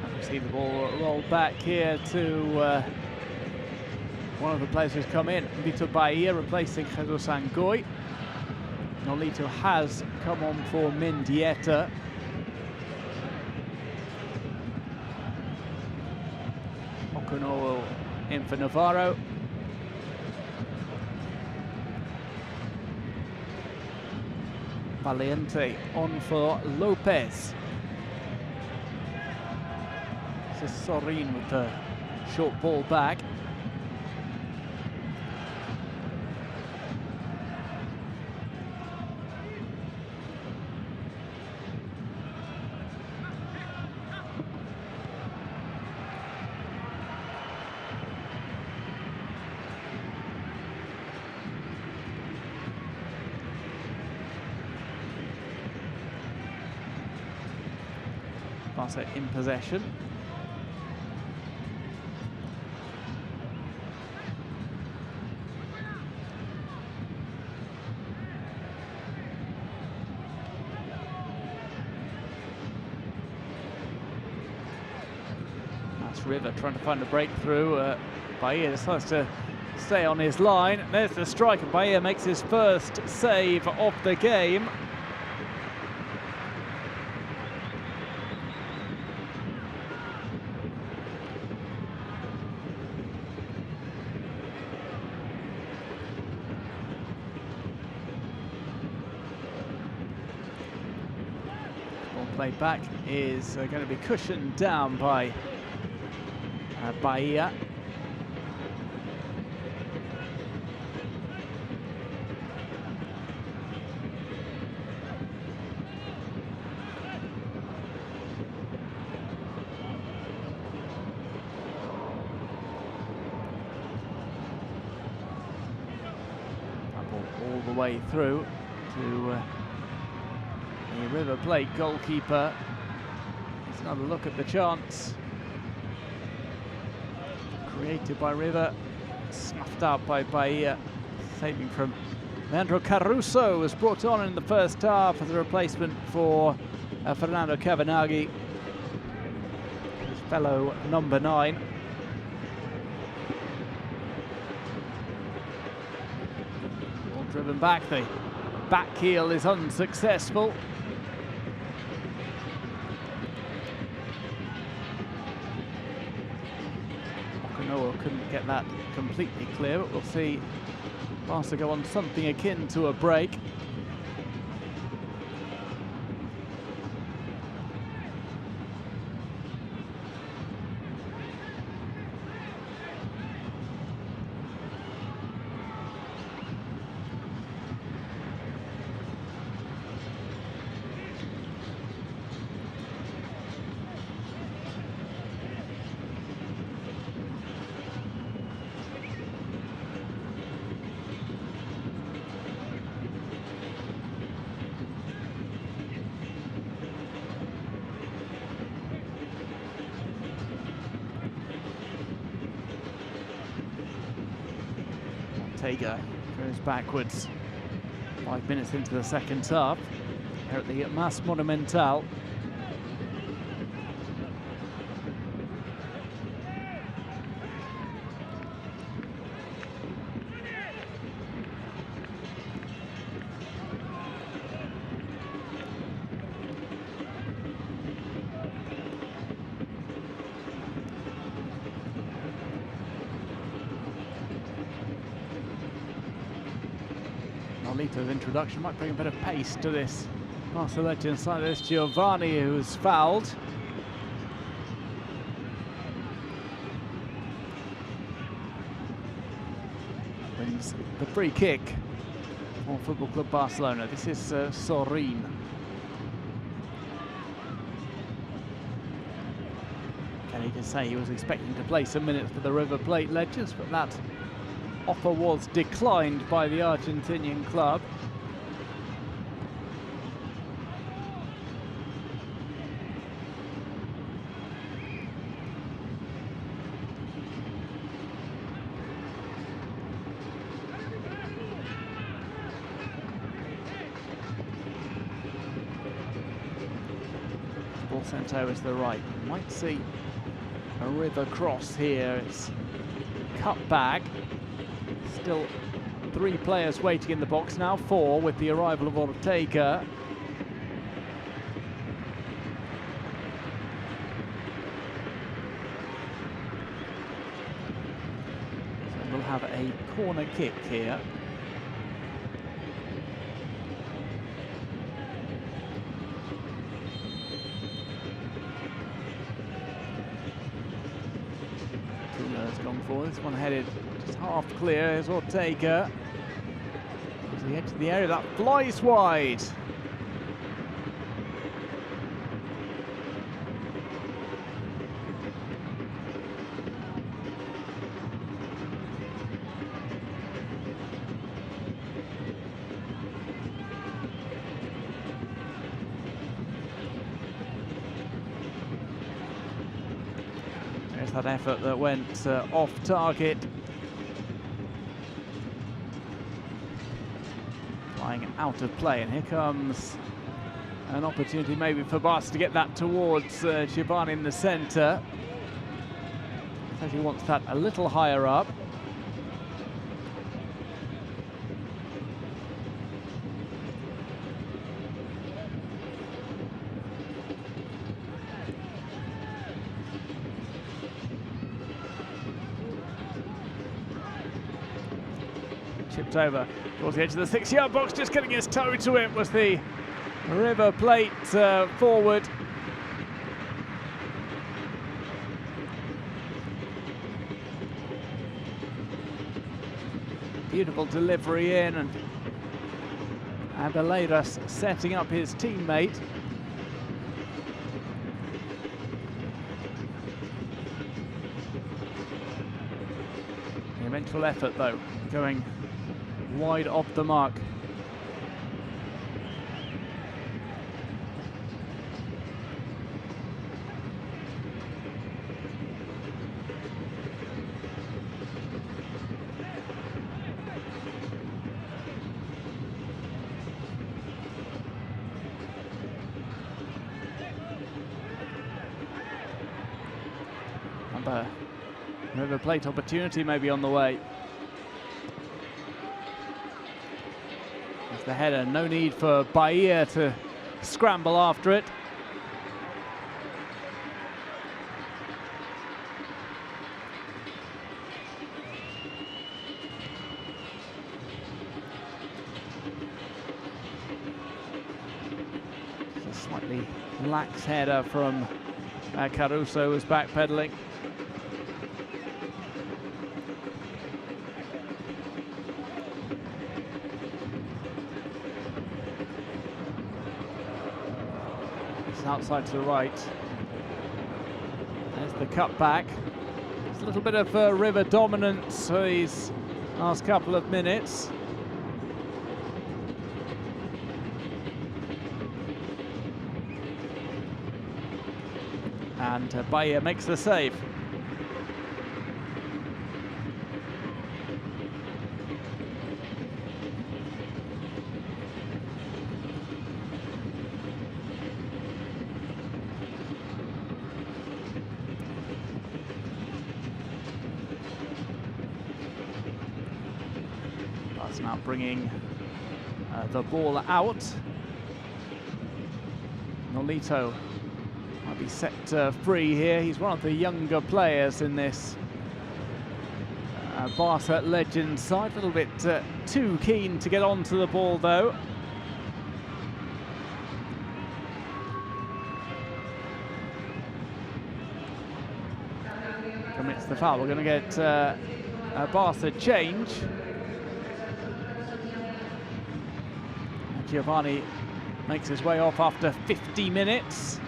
And we see the ball rolled back here to one of the players who's come in, Vitor Bahia, replacing Jesus Angoy. Nolito has come on for Mendieta. Okuno in for Navarro. Valiente on for Lopez. This is Sorin with the short ball back. Barca in possession. That's River trying to find a breakthrough. Bahia decides to stay on his line. There's the strike, and Bahia makes his first save of the game. Play back is going to be cushioned down by Bahia. All the way through to the River Plate goalkeeper. Let's another look at the chance. created by River, snuffed out by Bahia. Saving from Leandro Caruso was brought on in the first half as a replacement for Fernando Cavanaghi, his fellow number 9. Ball driven back, the back heel is unsuccessful. Couldn't get that completely clear, but we'll see Barca go on something akin to a break. Ortega goes backwards 5 minutes into the second half here at the Mas Monumental. Lito's introduction might bring a bit of pace to this Barça Legends side. There's Giovanni, who's fouled. Wins the free kick for Football Club Barcelona. This is Sorin. Kenny did say he was expecting to play some minutes for the River Plate Legends, but that offer was declined by the Argentinian club. Ball sent over to the right. Might see a River cross here. It's cut back. Still 3 players waiting in the box, now 4 with the arrival of Ortega. So we'll have a corner kick here. Has gone for this one, headed just half clear. Here's Ortega to the edge of the area, that flies wide. There's that effort that went off target. Flying out of play, and here comes an opportunity maybe for Barca to get that towards Giovanni in the centre. Says he wants that a little higher up. Chipped over towards the edge of the 6-yard box, just getting his toe to it was the River Plate forward. Beautiful delivery in, and Abeleiras setting up his teammate. The eventual effort though, going wide off the mark. River Plate opportunity maybe on the way. There's the header, no need for Bahia to scramble after it. It's a slightly lax header from Caruso, who's backpedaling. Outside to the right. There's the cut back. There's a little bit of River dominance for these last couple of minutes. And Bahia makes the save. That's now bringing the ball out. Nolito might be set free here. He's one of the younger players in this Barça Legends side. A little bit too keen to get onto the ball though. Commits the foul. We're going to get a Barca change. Giovanni makes his way off after 50 minutes.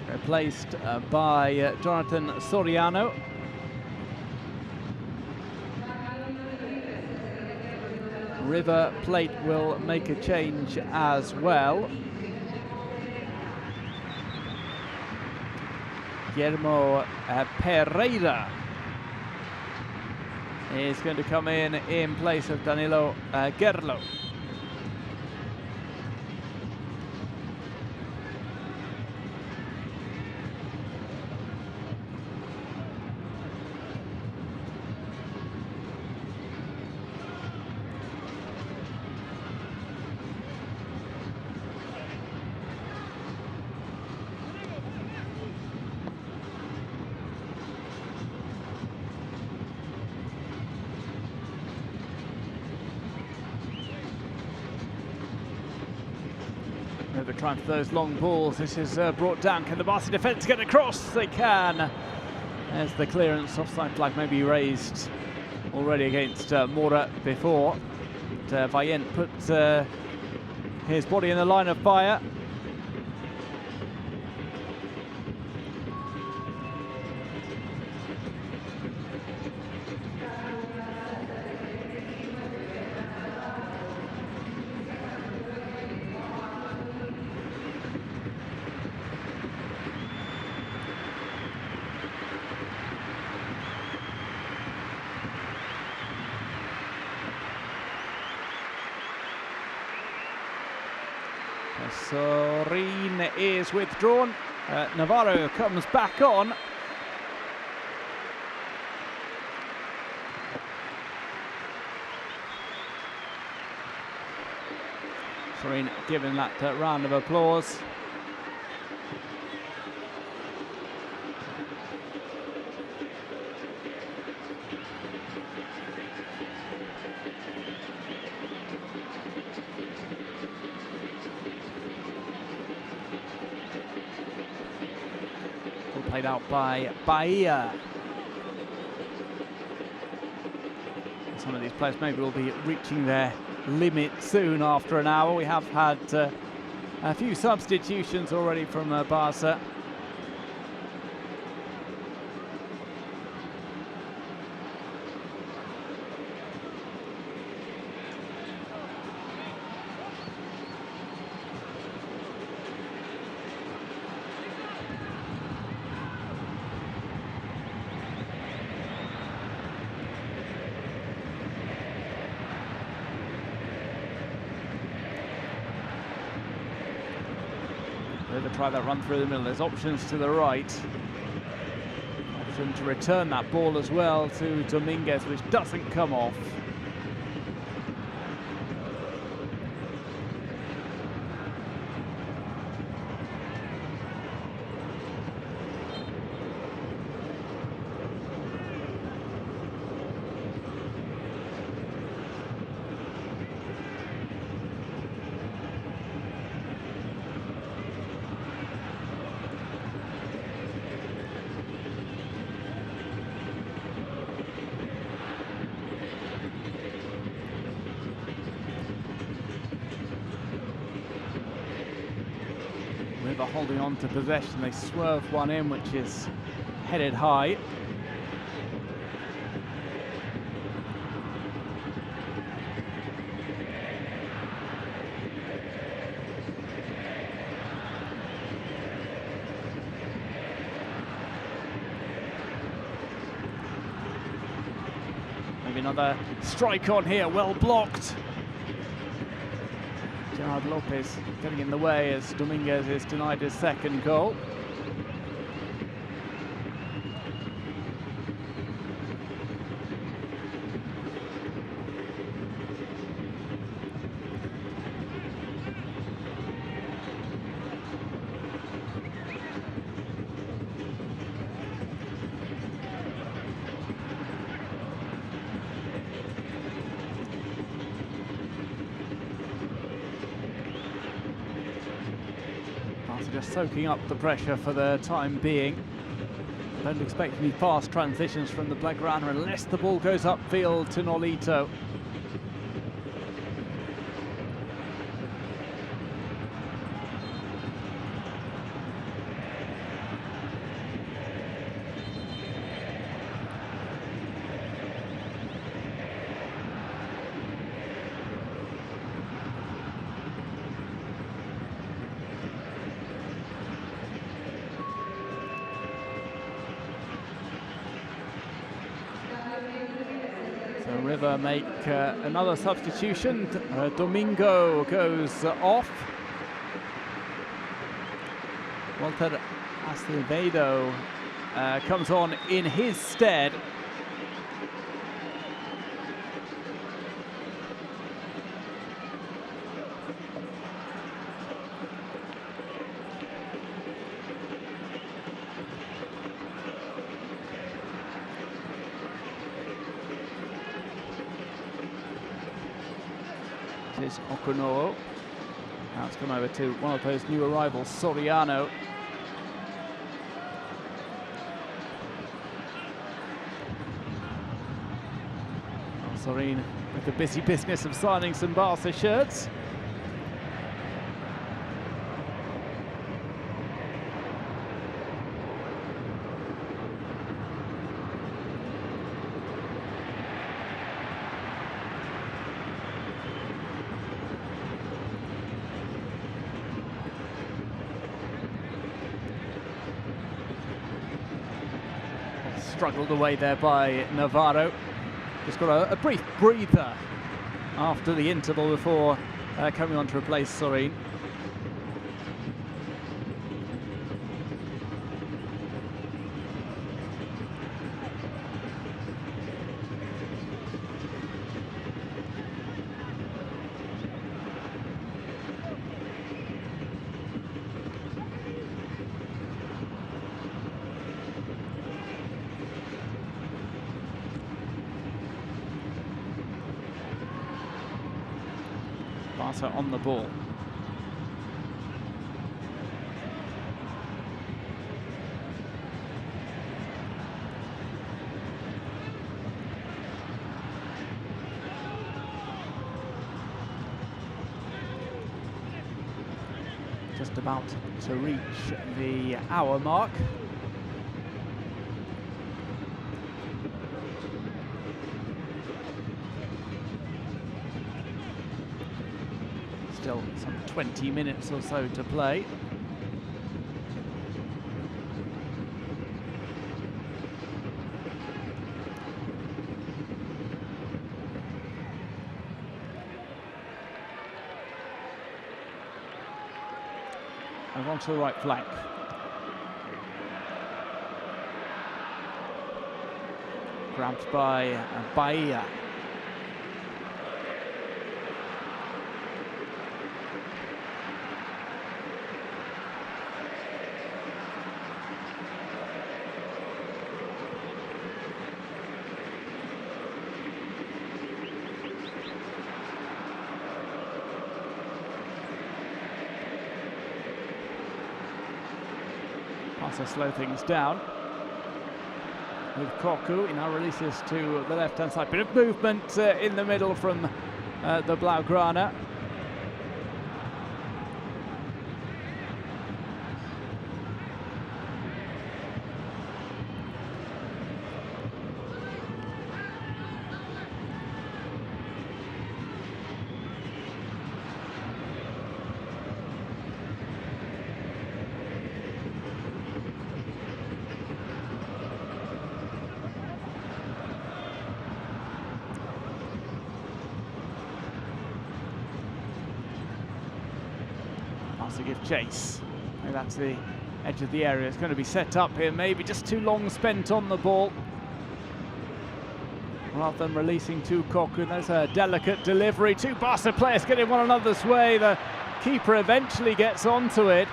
Replaced by Jonathan Soriano. River Plate will make a change as well. Guillermo Pereira is going to come in place of Danilo Gerlo. Over trying for those long balls. This is brought down. Can the Barca defence get across? They can. There's the clearance. Offside flag maybe raised already against Mora before. But Vaillant put his body in the line of fire. Sorin is withdrawn. Navarro comes back on. Sorin given that round of applause. Played out by Bahia. Some of these players maybe will be reaching their limit soon after an hour. We have had a few substitutions already from Barca. River try that run through the middle. There's options to the right. Option to return that ball as well to Dominguez, which doesn't come off. River holding on to possession. They swerve one in, which is headed high. Maybe another strike on here, well blocked. Gerard Lopez getting in the way as Dominguez is denied his second goal. Just soaking up the pressure for the time being. Don't expect any fast transitions from the Blaugrana unless the ball goes upfield to Nolito. River make another substitution. Domingo goes off. Walter Acevedo comes on in his stead. Is Okuno. Now it's come over to one of those new arrivals, Soriano. Sorin with the busy business of signing some Barca shirts. Struggled away there by Navarro. Just got a brief breather after the interval before coming on to replace Sorin. Barca on the ball. Just about to reach the hour mark. Still some 20 minutes or so to play. and onto the right flank. Grabbed by Bahia. Barca slow things down with Koku. He now releases to the left-hand side. Bit of movement in the middle from the Blaugrana. To give chase. And that's the edge of the area. It's going to be set up here. Maybe just too long spent on the ball. Rather than releasing to Koku. There's a delicate delivery. Two Barca players getting one another's way. The keeper eventually gets onto it.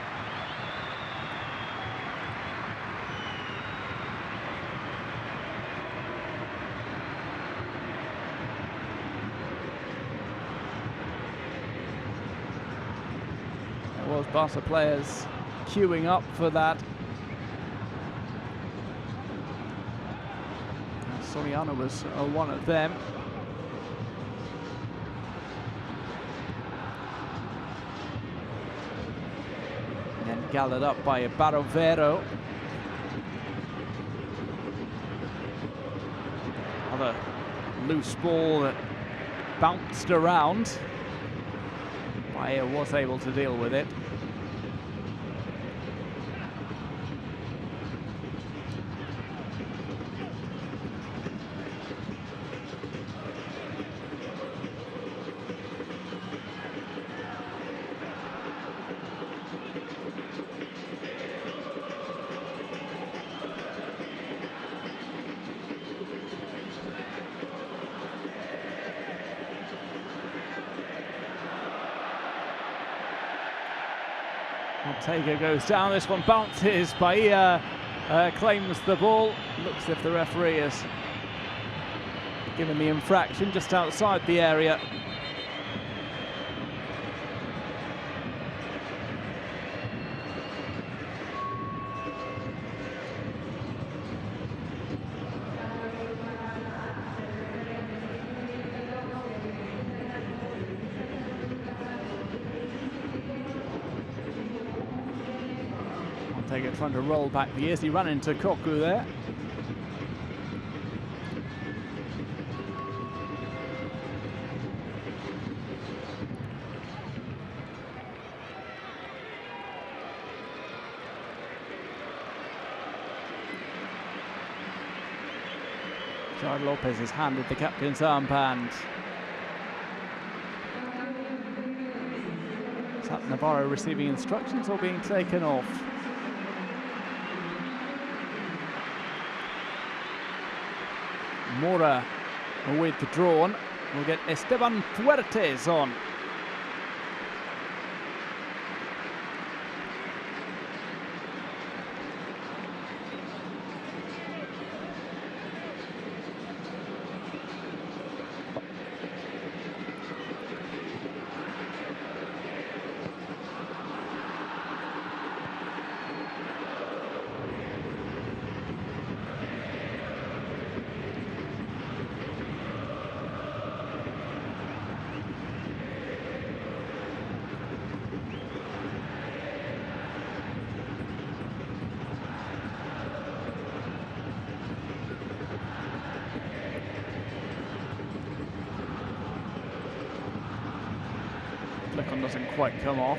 Was Barca players queuing up for that. Soriano was one of them. And then gathered up by Barovero. Another loose ball that bounced around. Bahia was able to deal with it. Ortega goes down, this one bounces, Bahia claims the ball. Looks as if the referee has given the infraction just outside the area. Ortega trying to roll back the ears. He ran into Koku there. Jared Lopez has handed the captain's armband. Is that Navarro receiving instructions or being taken off? Mora withdrawn. We'll get Esteban Fuertes on. Flickon doesn't quite come off.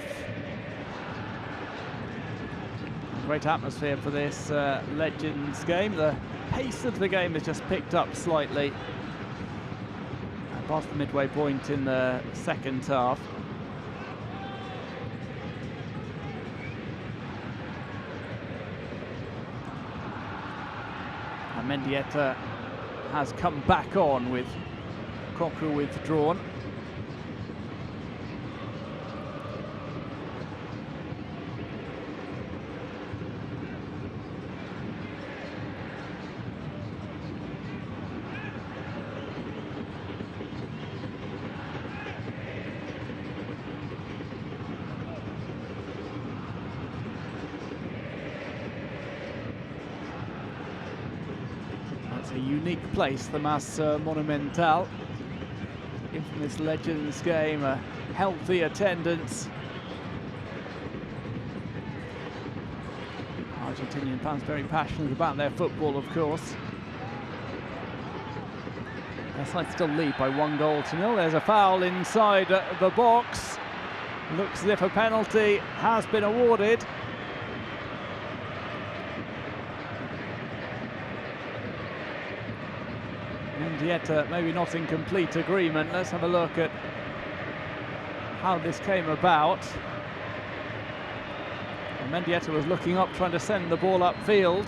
Great atmosphere for this Legends game. The pace of the game has just picked up slightly past the midway point in the second half. Mendieta has come back on with Koku withdrawn. It's a unique place, the Monumental. Infamous Legends game, a healthy attendance. Argentinian fans very passionate about their football, of course. Their side still lead by 1-0. There's a foul inside the box. Looks as if a penalty has been awarded. Mendieta maybe not in complete agreement. Let's have a look at how this came about. And Mendieta was looking up, trying to send the ball upfield.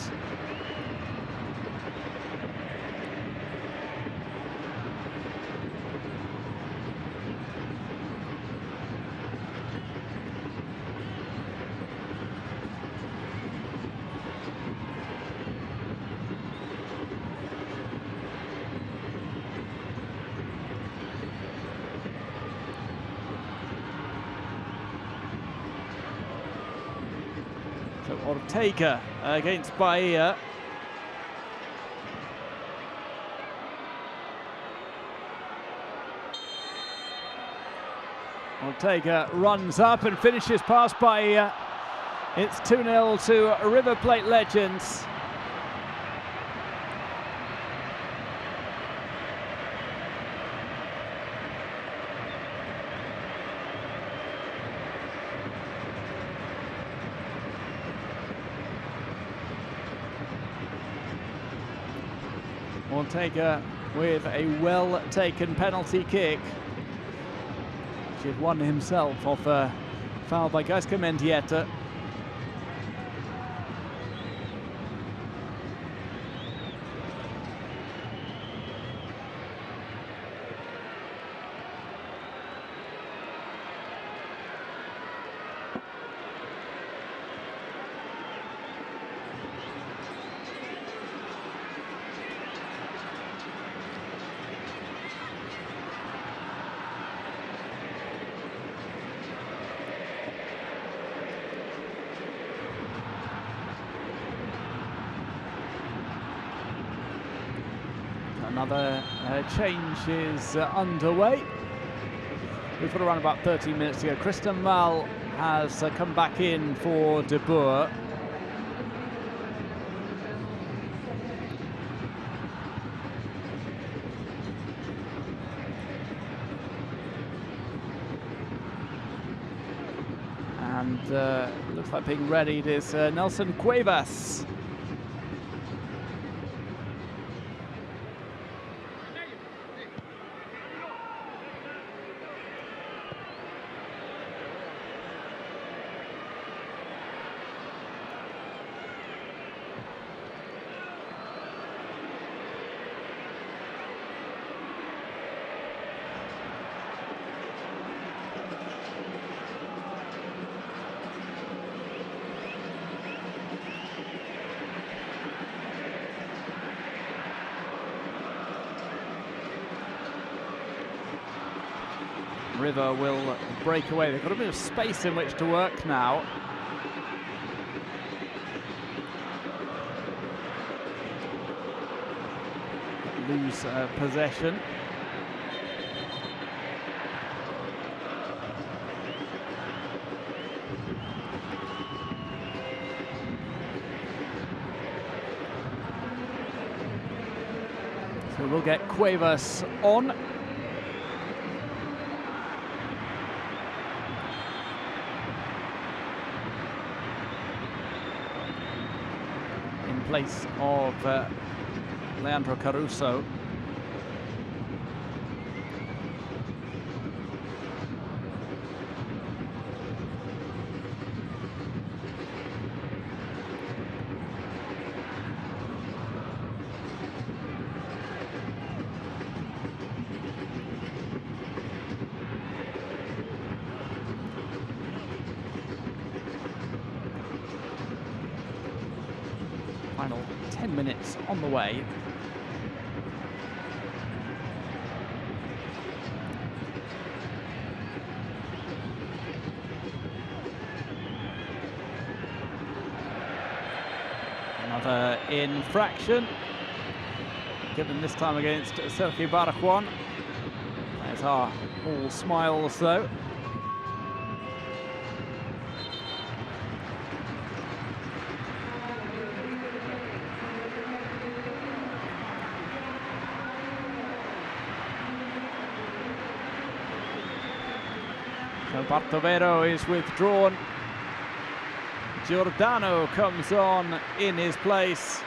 So Ortega against Bahia. Ortega runs up and finishes past Bahia. It's 2-0 to River Plate Legends. Ortega with a well-taken penalty kick. He had won himself off a foul by Gaisca Mendieta. Another change is underway. We've got around about 13 minutes to go. Christian Mal has come back in for De Boer. And looks like being readied is Nelson Cuevas. River will break away. They've got a bit of space in which to work now. Lose possession. So we'll get Cuevas on. Place of Leandro Caruso. Final 10 minutes on the way. Another infraction, given this time against Sergio Barjuan. There's our all smiles though. So Bartovero is withdrawn. Giordano comes on in his place.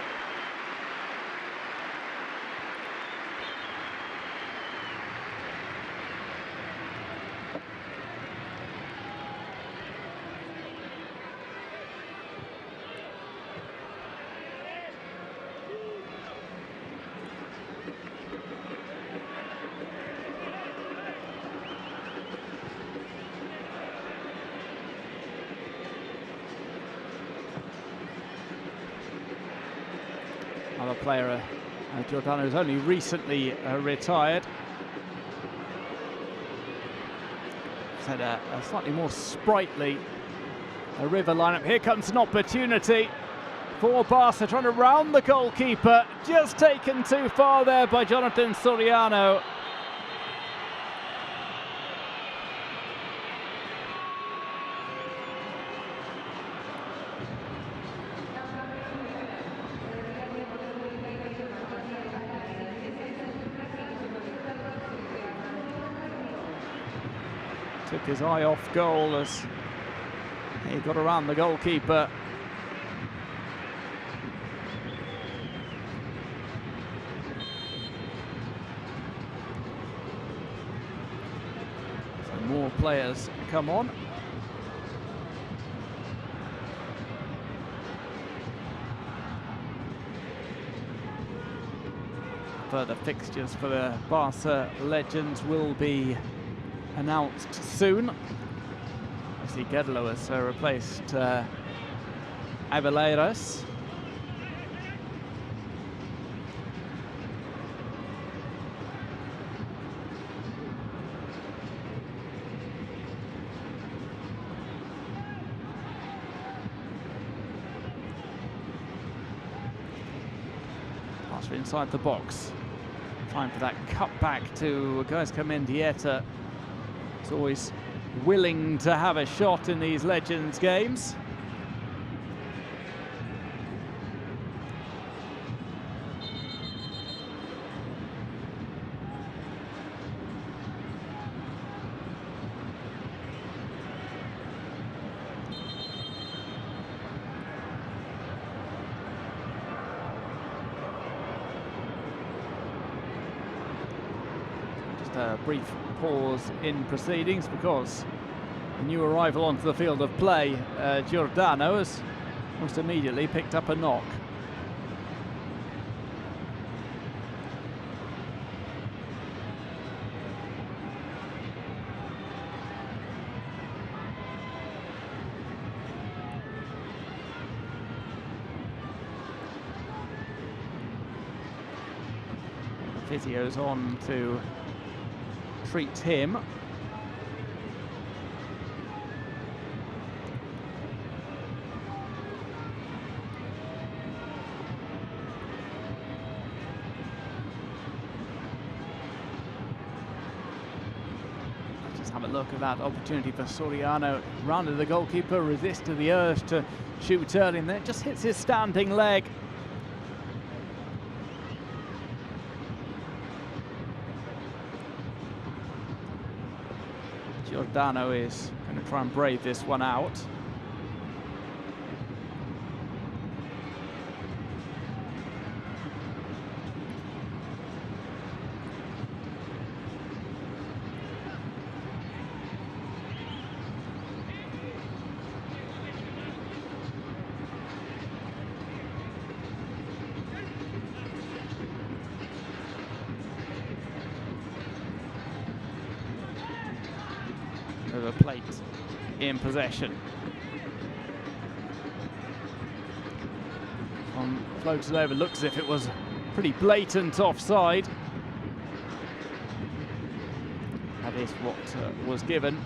Another player, Giordano, has only recently retired. He's had a slightly more sprightly River lineup. Here comes an opportunity for Barca, trying to round the goalkeeper. Just taken too far there by Jonathan Soriano. Took his eye off goal as he got around the goalkeeper. So more players come on. Further fixtures for the Barça Legends will be announced soon. I see Gedlo has replaced Abeleiras. Pass inside the box. Time for that cut back to Gaizka Mendieta. He's always willing to have a shot in these Legends games. Just a brief pause in proceedings because the new arrival onto the field of play, Giordano, has almost immediately picked up a knock. The physio's on to treat him. Just have a look at that opportunity for Soriano. Rounded the goalkeeper, resisted the urge to shoot early, and then it just hits his standing leg. Giordano is going to try and brave this one out. River Plate in possession. Floated over, looks as if it was pretty blatant offside. That is what was given.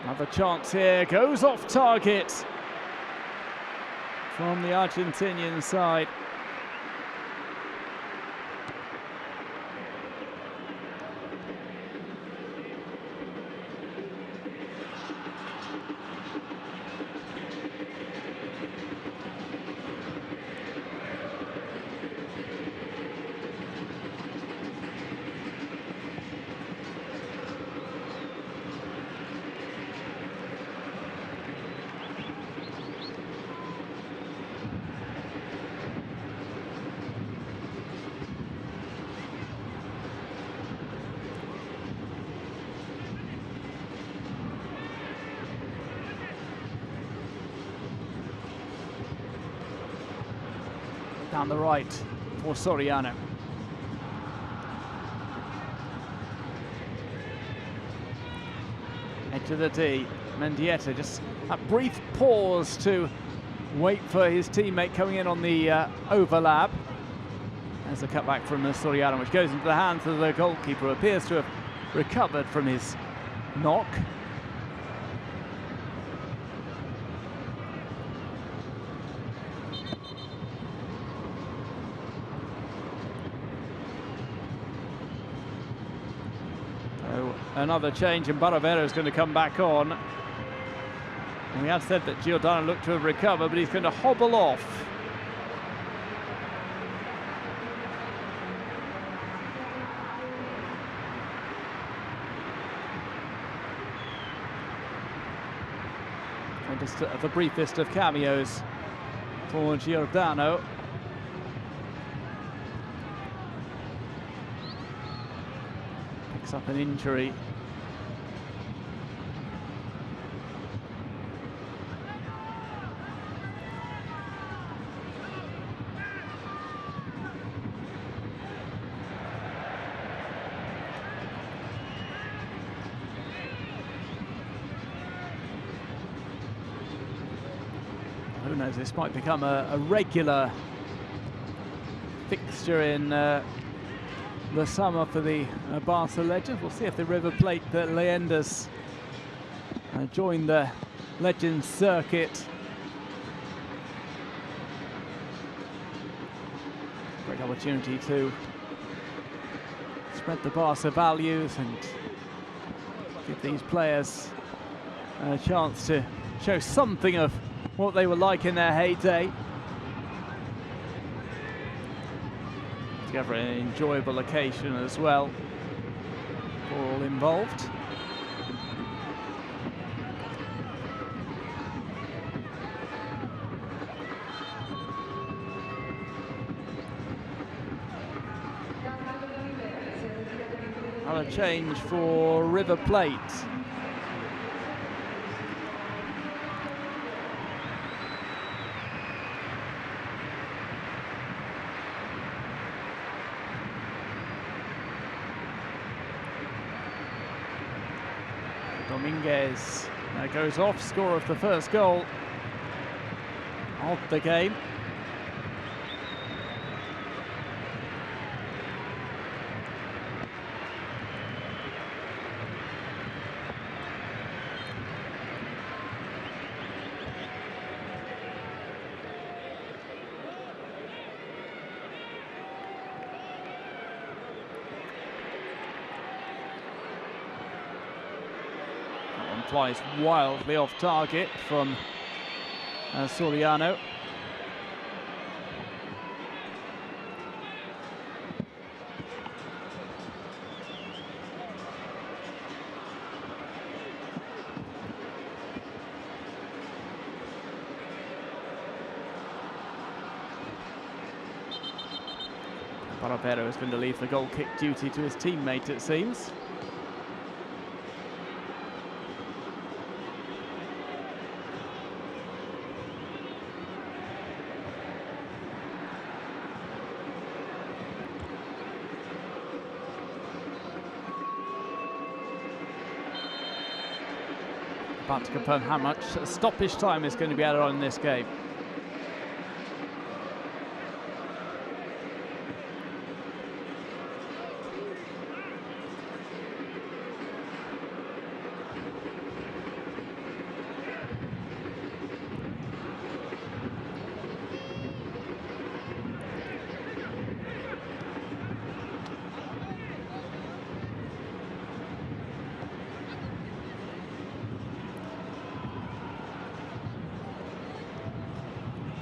Another chance here, goes off target from the Argentinian side. Down the right for Soriano. Edge of the D, Mendieta, just a brief pause to wait for his teammate coming in on the overlap. There's a cutback from Soriano, which goes into the hands of the goalkeeper, who appears to have recovered from his knock. Another change, and Barovero is going to come back on. And we had said that Giordano looked to have recovered, but he's going to hobble off. And just the briefest of cameos for Giordano. Picks up an injury. Who knows, this might become a regular fixture in the summer for the Barça Legends. We'll see if the River Plate Leyendas join the Legends circuit. Great opportunity to spread the Barça values and give these players a chance to show something of what they were like in their heyday. Together an enjoyable occasion as well for all involved. Another change for River Plate. Dominguez goes off, scorer of the first goal of the game. Flies wildly off target from Soriano. Barovero is going to leave the goal kick duty to his teammate, it seems. Hard to confirm how much stoppage time is going to be added on in this game.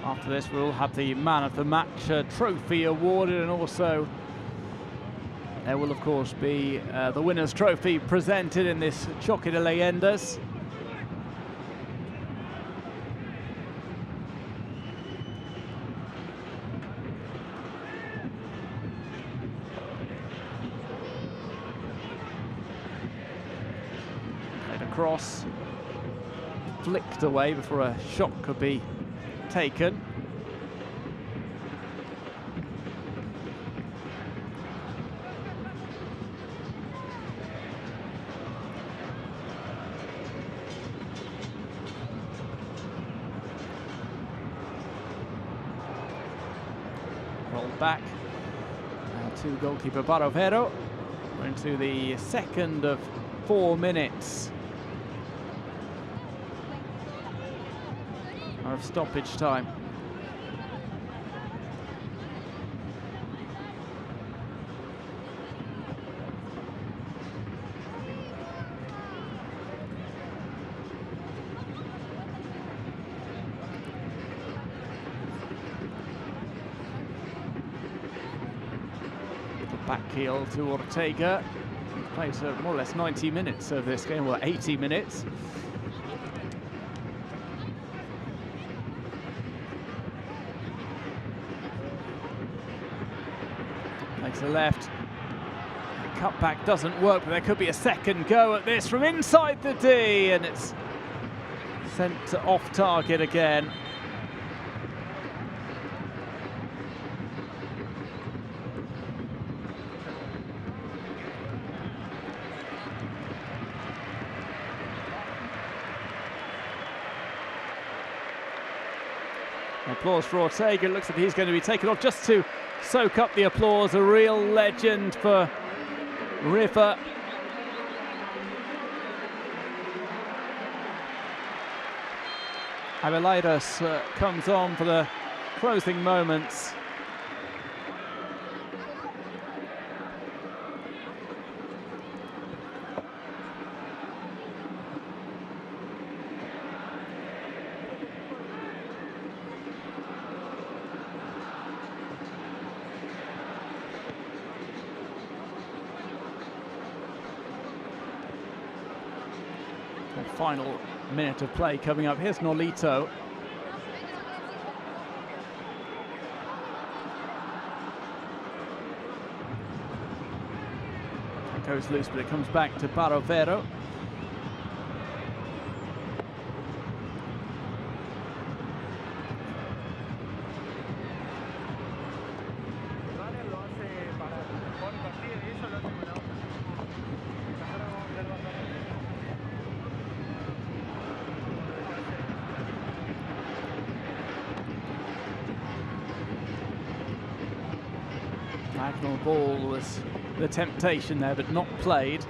After this, we'll have the Man of the Match trophy awarded, and also there will, of course, be the winner's trophy presented in this Choque de Leyendas. Played across, flicked away before a shot could be taken. Rolled back to goalkeeper Barovero. We're into the second of 4 minutes of stoppage time. Back heel to Ortega. He plays more or less 90 minutes of this game, or 80 minutes. To the left. Cutback doesn't work, but there could be a second go at this from inside the D, and it's sent off target again. Applause for Ortega. It looks like he's going to be taken off just to soak up the applause. A real legend for River. Avelairas comes on for the closing moments. Final minute of play coming up. Here's Nolito. It goes loose, but it comes back to Barovero. Diagonal ball was the temptation there, but not played.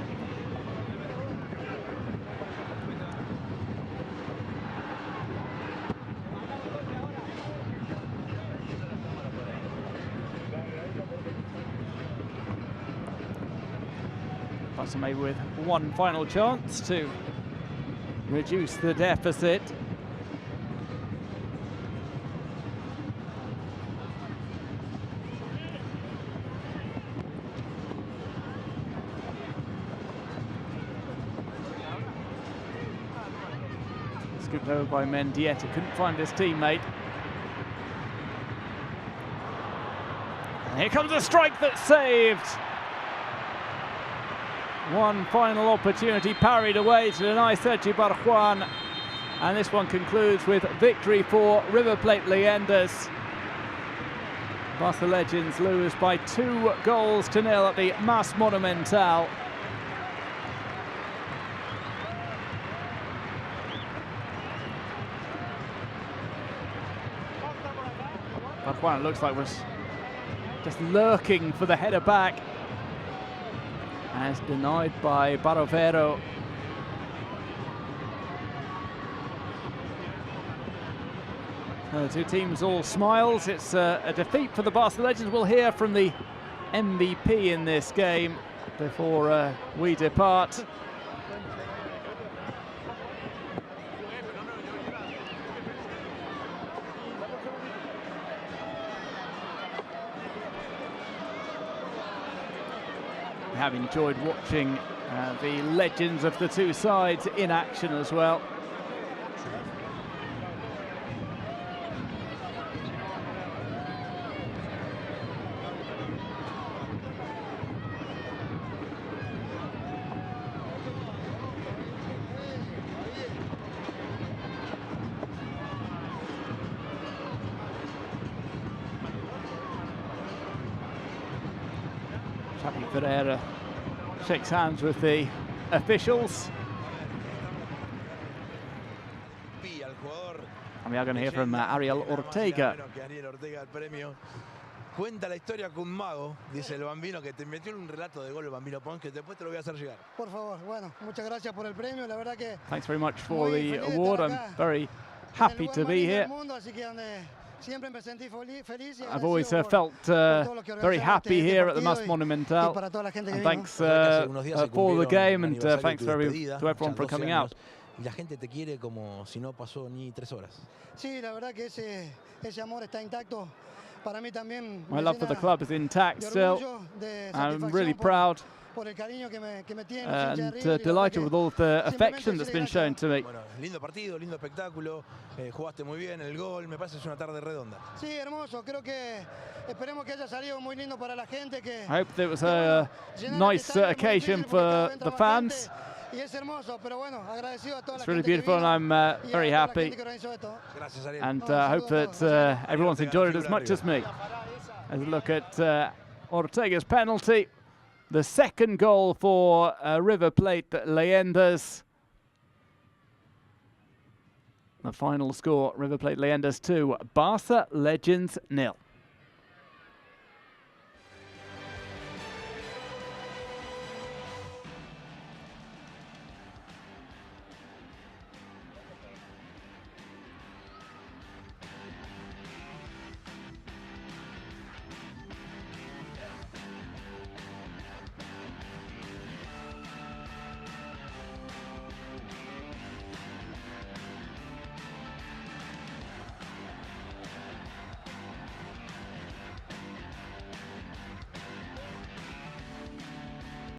Barca maybe with one final chance to reduce the deficit. Scooped over by Mendieta, couldn't find his teammate. And here comes a strike that's saved. One final opportunity parried away to deny Sergi Barjuan. And this one concludes with victory for River Plate Leyendas. Barça Legends lose by 2-0 at the Mas Monumental. Juan, it looks like, was just lurking for the header back, as denied by Barovero. The two teams all smiles. It's a defeat for the Barça Legends. We'll hear from the MVP in this game before we depart. We have enjoyed watching the legends of the two sides in action as well. Xavi Pereira shakes hands with the officials. And we are going to hear from Ariel Ortega. Cuenta la historia con un mago, dice el Bambino, que te metió en un relato de gol el Bambino Pons, que después te lo voy a hacer llegar. Por favor, bueno, muchas gracias por el premio, la verdad que Thanks very much for the award. I'm very happy to be here. I've always felt very happy here at the Mas Monumental, and thanks for the game, and thanks to everyone for coming out. Y la gente te quiere como si no pasó ni 3 horas. Sí, la verdad que ese amor está intacto. Para mí también. My love for the club is intact still. I'm really proud and delighted with all of the affection that's been shown to me. Bueno, lindo partido, lindo espectáculo. Jugaste muy bien el gol. Me parece que es una tarde redonda. Sí, hermoso. Creo que esperemos que haya salido muy lindo para la gente que. I hope it was a nice occasion for the fans. It's really beautiful, and I'm very happy, and hope that everyone's enjoyed it as much as me. As we look at Ortega's penalty, the second goal for River Plate Leyendas. The final score, River Plate Leyendas 2, Barça Legends 0.